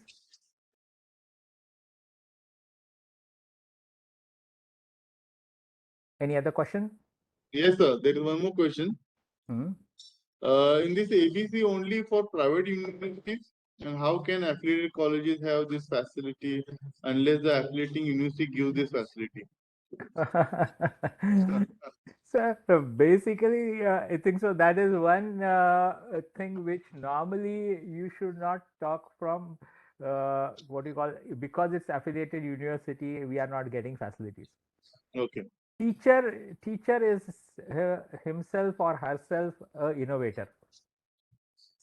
Any other question? Yes, sir. There is one more question. In this ABC only for private universities, and how can affiliated colleges have this facility unless the affiliating university gives this facility? So basically, I think so. That is one thing which normally you should not talk from what you call, because it's affiliated university. We are not getting facilities. Okay. Teacher is himself or herself an innovator.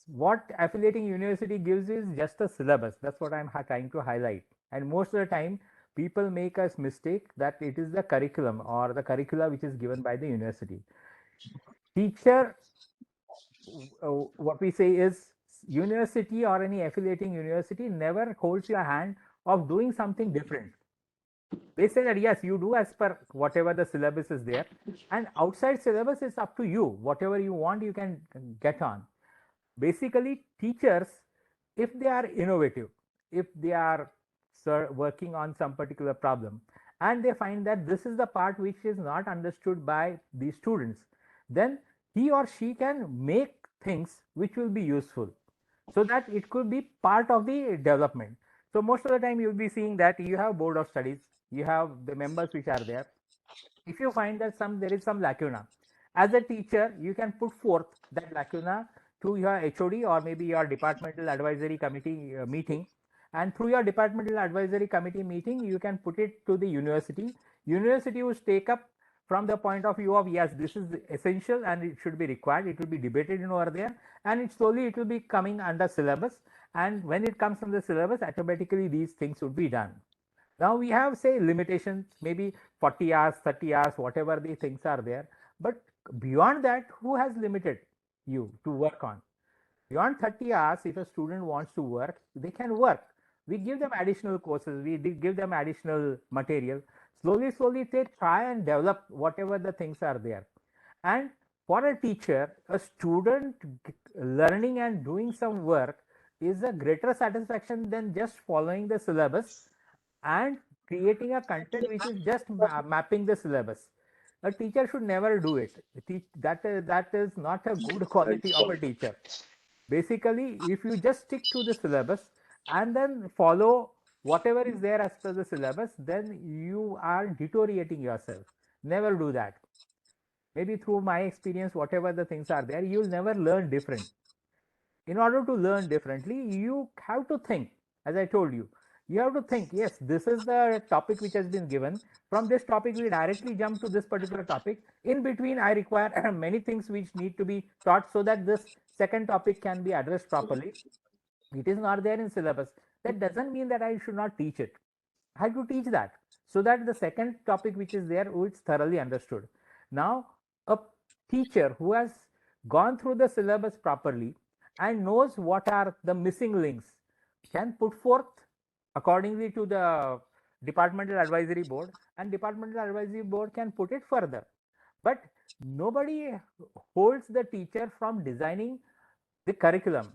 What affiliating university gives is just a syllabus. That's what I'm trying to highlight. And most of the time, people make a mistake that it is the curriculum or the curricula which is given by the university. Teacher, what we say is, university or any affiliating university never holds your hand of doing something different. They say that yes, you do as per whatever the syllabus is there, and outside syllabus is up to you. Whatever you want, you can get on. basically teachers, if they are innovative, if they are working on some particular problem, and they find that this is the part which is not understood by the students, then he or she can make things which will be useful, so that it could be part of the development. So most of the time you'll be seeing that you have board of studies, you have the members which are there. If you find that there is some lacuna, as a teacher you can put forth that lacuna to your HOD or maybe your departmental advisory committee meeting, and through your departmental advisory committee meeting you can put it to the university. University will take up from the point of view of, yes, this is essential and it should be required, it will be debated over there, and it will be coming under syllabus, and when it comes from the syllabus, automatically these things would be done. Now we have, say, limitations, maybe 40 hours, 30 hours, whatever the things are there. But beyond that, who has limited you to work on? Beyond 30 hours, if a student wants to work, they can work. We give them additional courses, we give them additional material. Slowly, they try and develop whatever the things are there. And for a teacher, a student learning and doing some work is a greater satisfaction than just following the syllabus and creating a content which is just mapping the syllabus. A teacher should never do it. That is not a good quality of a teacher. Basically, if you just stick to the syllabus and then follow whatever is there as per the syllabus, then you are deteriorating yourself. Never do that. Maybe through my experience, whatever the things are there, you'll never learn different. In order to learn differently, you have to think. As I told you, you have to think, yes, this is the topic which has been given. From this topic, we directly jump to this particular topic. In between, I require many things which need to be taught so that this second topic can be addressed properly. It is not there in syllabus. That doesn't mean that I should not teach it. I have to teach that so that the second topic which is there is thoroughly understood. Now, a teacher who has gone through the syllabus properly and knows what are the missing links can put forth accordingly to the departmental advisory board, and departmental advisory board can put it further. But nobody holds the teacher from designing the curriculum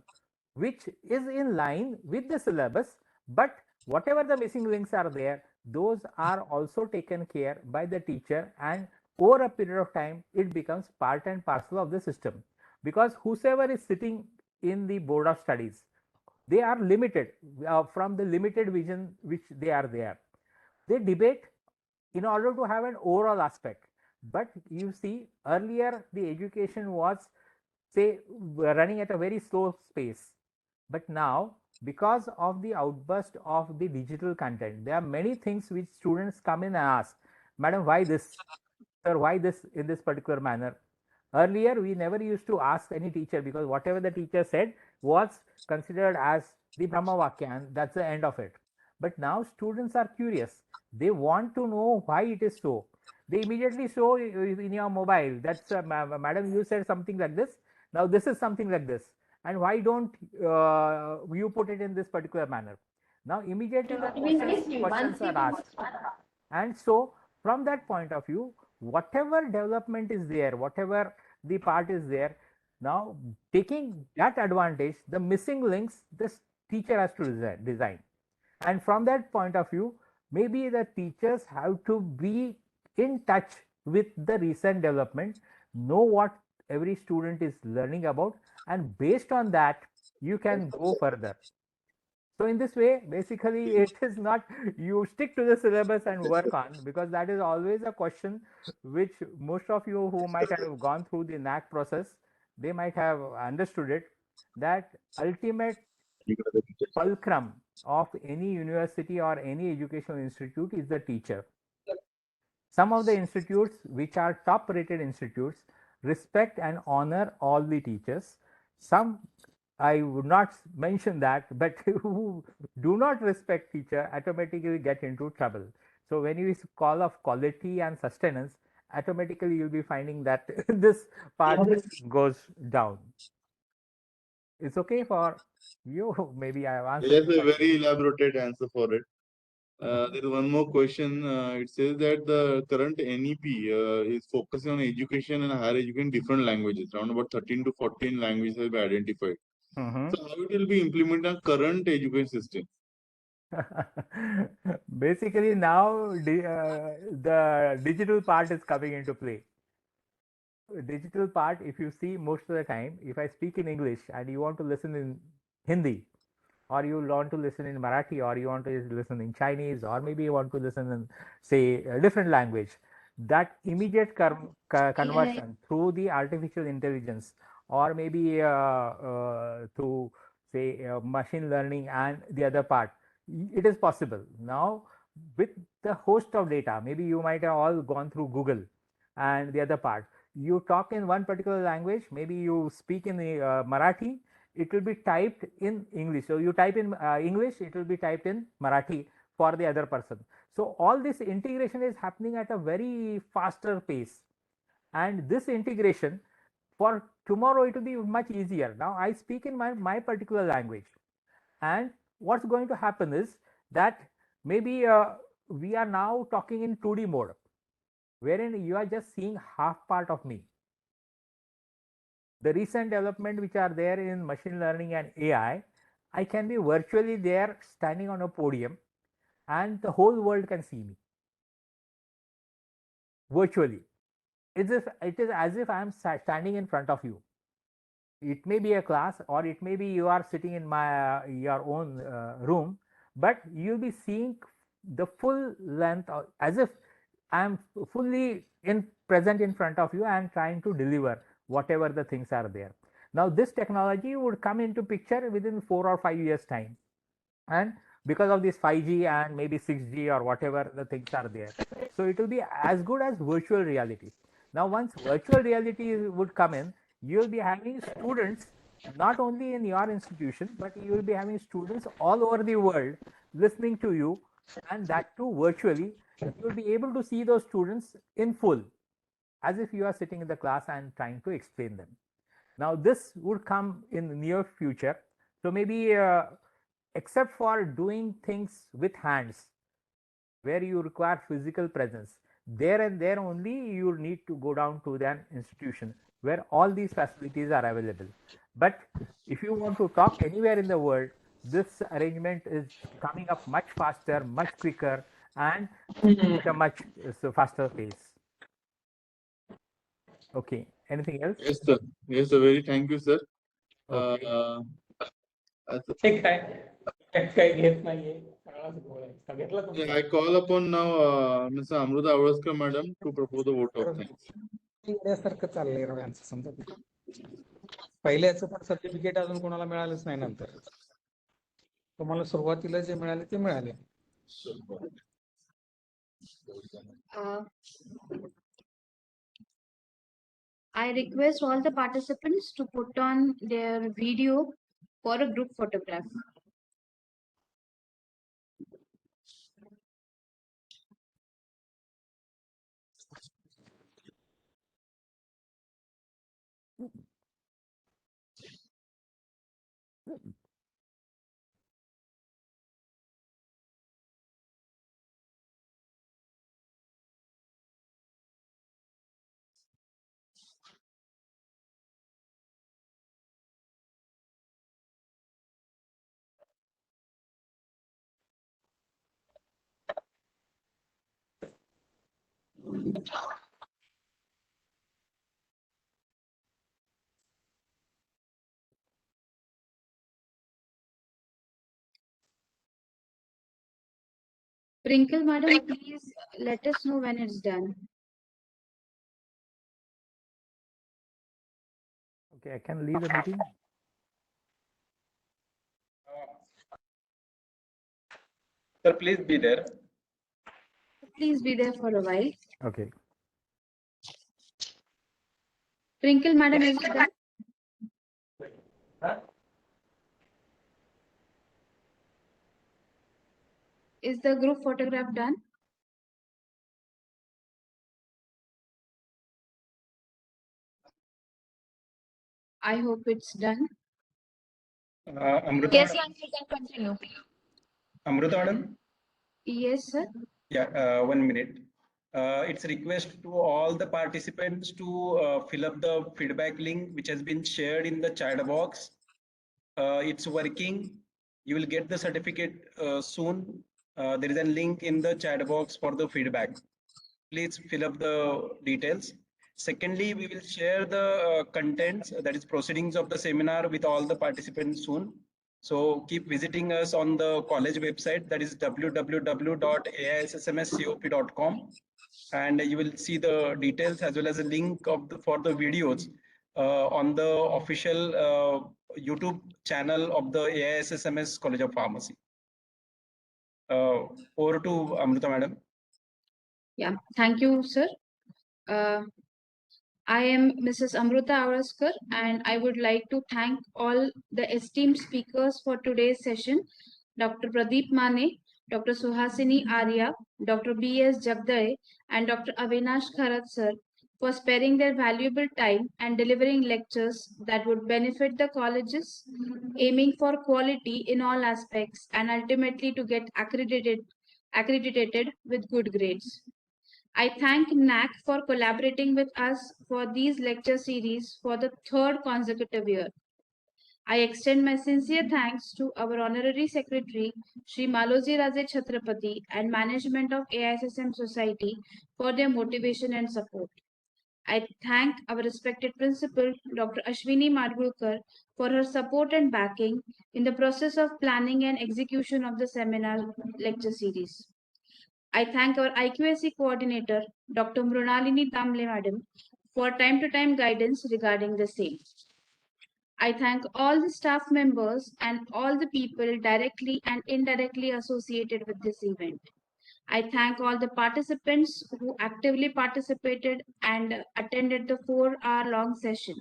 which is in line with the syllabus, but whatever the missing links are there, those are also taken care by the teacher, and over a period of time it becomes part and parcel of the system. Because whosoever is sitting in the board of studies, they are limited from the limited vision which they are there. They debate in order to have an overall aspect. But you see, earlier the education was, say, running at a very slow pace. But now, because of the outburst of the digital content, there are many things which students come in and ask, Madam, why this? Sir, why this in this particular manner? Earlier, we never used to ask any teacher, because whatever the teacher said was considered as the Brahma Vakya, and that's the end of it. But now students are curious. They want to know why it is so. They immediately show in your mobile, that's madam, you said something like this. Now this is something like this. And why don't you put it in this particular manner? Now immediately the questions are asked. And so from that point of view, whatever development is there, whatever the part is there, now taking that advantage, the missing links, this teacher has to design. And from that point of view, maybe the teachers have to be in touch with the recent development, know what every student is learning about, and based on that, you can go further. So in this way, basically, it is not you stick to the syllabus and work on, because that is always a question which most of you who might have gone through the NAC process, they might have understood it, that ultimate fulcrum of any university or any educational institute is the teacher. Some of the institutes which are top rated institutes respect and honor all the teachers. Some, I would not mention that, but who do not respect teacher automatically get into trouble. So when you call of quality and sustenance, automatically you'll be finding that this part goes down. It's okay for you. Maybe I have answered. Yes, a very elaborated answer for it. There is one more question. It says that the current NEP is focusing on education and higher education in different languages. Around about 13 to 14 languages have been identified. Mhm. So how it will be implemented on current education system? Basically, now the digital part is coming into play. Digital part, if you see most of the time, if I speak in English and you want to listen in Hindi, or you want to listen in Marathi, or you want to listen in Chinese, or maybe you want to listen in, say, a different language, that immediate conversion through the artificial intelligence, or maybe through, say, machine learning and the other part, it is possible. Now, with the host of data, maybe you might have all gone through Google and the other part, you talk in one particular language, maybe you speak in the Marathi, it will be typed in English. So you type in English, it will be typed in Marathi for the other person. So all this integration is happening at a very faster pace. And this integration, for tomorrow, it will be much easier. Now I speak in my particular language. And what's going to happen is that maybe we are now talking in 2D mode, wherein you are just seeing half part of me. The recent development which are there in machine learning and AI, I can be virtually there standing on a podium and the whole world can see me virtually. It is as if I am standing in front of you. It may be a class, or it may be you are sitting in your own room, but you'll be seeing the full length, as if I am fully present in front of you and trying to deliver whatever the things are there. Now this technology would come into picture within 4 or 5 years time, and because of this 5G and maybe 6G or whatever the things are there, so it will be as good as virtual reality. Now once virtual reality would come in, you will be having students not only in your institution, but you will be having students all over the world listening to you, and that too virtually. You will be able to see those students in full, as if you are sitting in the class and trying to explain them. Now this would come in the near future. So maybe except for doing things with hands, where you require physical presence, there and there only you need to go down to an institution where all these facilities are available. But if you want to talk anywhere in the world, this arrangement is coming up much faster, much quicker, and at a much faster pace. Okay, anything else? Yes, sir. Yes, sir. Very thank you, sir. Okay. Yeah, I call upon now Ms. Amruta Avaskar, madam, to propose the vote of thanks. येण्यासारखं चाललंय राव यांचं समजा पहिल्याचं पण certificate अजून कोणाला मिळालंच नाही नंतर तुम्हाला सुरुवातीला जे मिळाले ते मिळाले I request all the participants to put on their video for a group photograph. Prinkle, madam, please let us know when it's done. Okay, I can leave the meeting. Sir, please be there. Please be there for a while. Okay. Prinkle, madam, is it done? Is the group photograph done? I hope it's done. Amruta, Yes, madam? you can continue. Amruta, madam? Yes, sir. Yeah, 1 minute. It's a request to all the participants to fill up the feedback link which has been shared in the chat box. It's working. You will get the certificate soon. There is a link in the chat box for the feedback. Please fill up the details. Secondly, we will share the contents, that is proceedings of the seminar with all the participants soon. So keep visiting us on the college website, that is www.aissmscop.com, and you will see the details as well as a link of for the videos on the official YouTube channel of the AISSMS College of Pharmacy. Over to Amrita madam. Yeah, thank you, sir. I am Mrs. Amrita Avraskar, and I would like to thank all the esteemed speakers for today's session, Dr. Pradeep Mane, Dr. Suhasini Arya, Dr. Bs Jagdari, and Dr. Avinash Kharat sir, for sparing their valuable time and delivering lectures that would benefit the colleges, aiming for quality in all aspects and ultimately to get accredited with good grades. I thank NAC for collaborating with us for these lecture series for the third consecutive year. I extend my sincere thanks to our Honorary Secretary, Shri Maloji Raje Chhatrapati, and management of AISSM Society for their motivation and support. I thank our respected principal, Dr. Ashwini Madgulkar, for her support and backing in the process of planning and execution of the seminar lecture series. I thank our IQAC coordinator, Dr. Mrunalini Tamle madam, for time-to-time guidance regarding the same. I thank all the staff members and all the people directly and indirectly associated with this event. I thank all the participants who actively participated and attended the 4-hour-long session.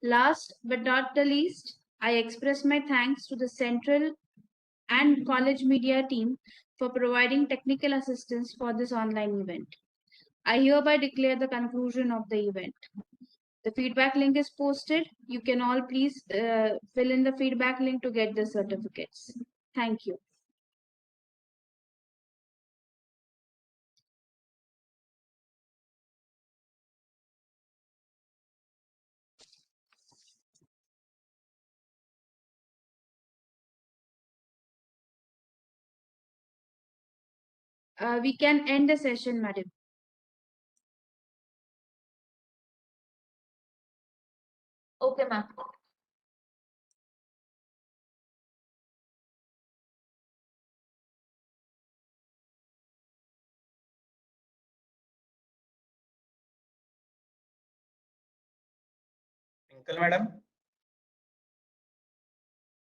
Last but not the least, I express my thanks to the Central and College Media team for providing technical assistance for this online event. I hereby declare the conclusion of the event. The feedback link is posted. You can all please fill in the feedback link to get the certificates. Thank you. We can end the session, madam. Okay, ma'am. Twinkle madam.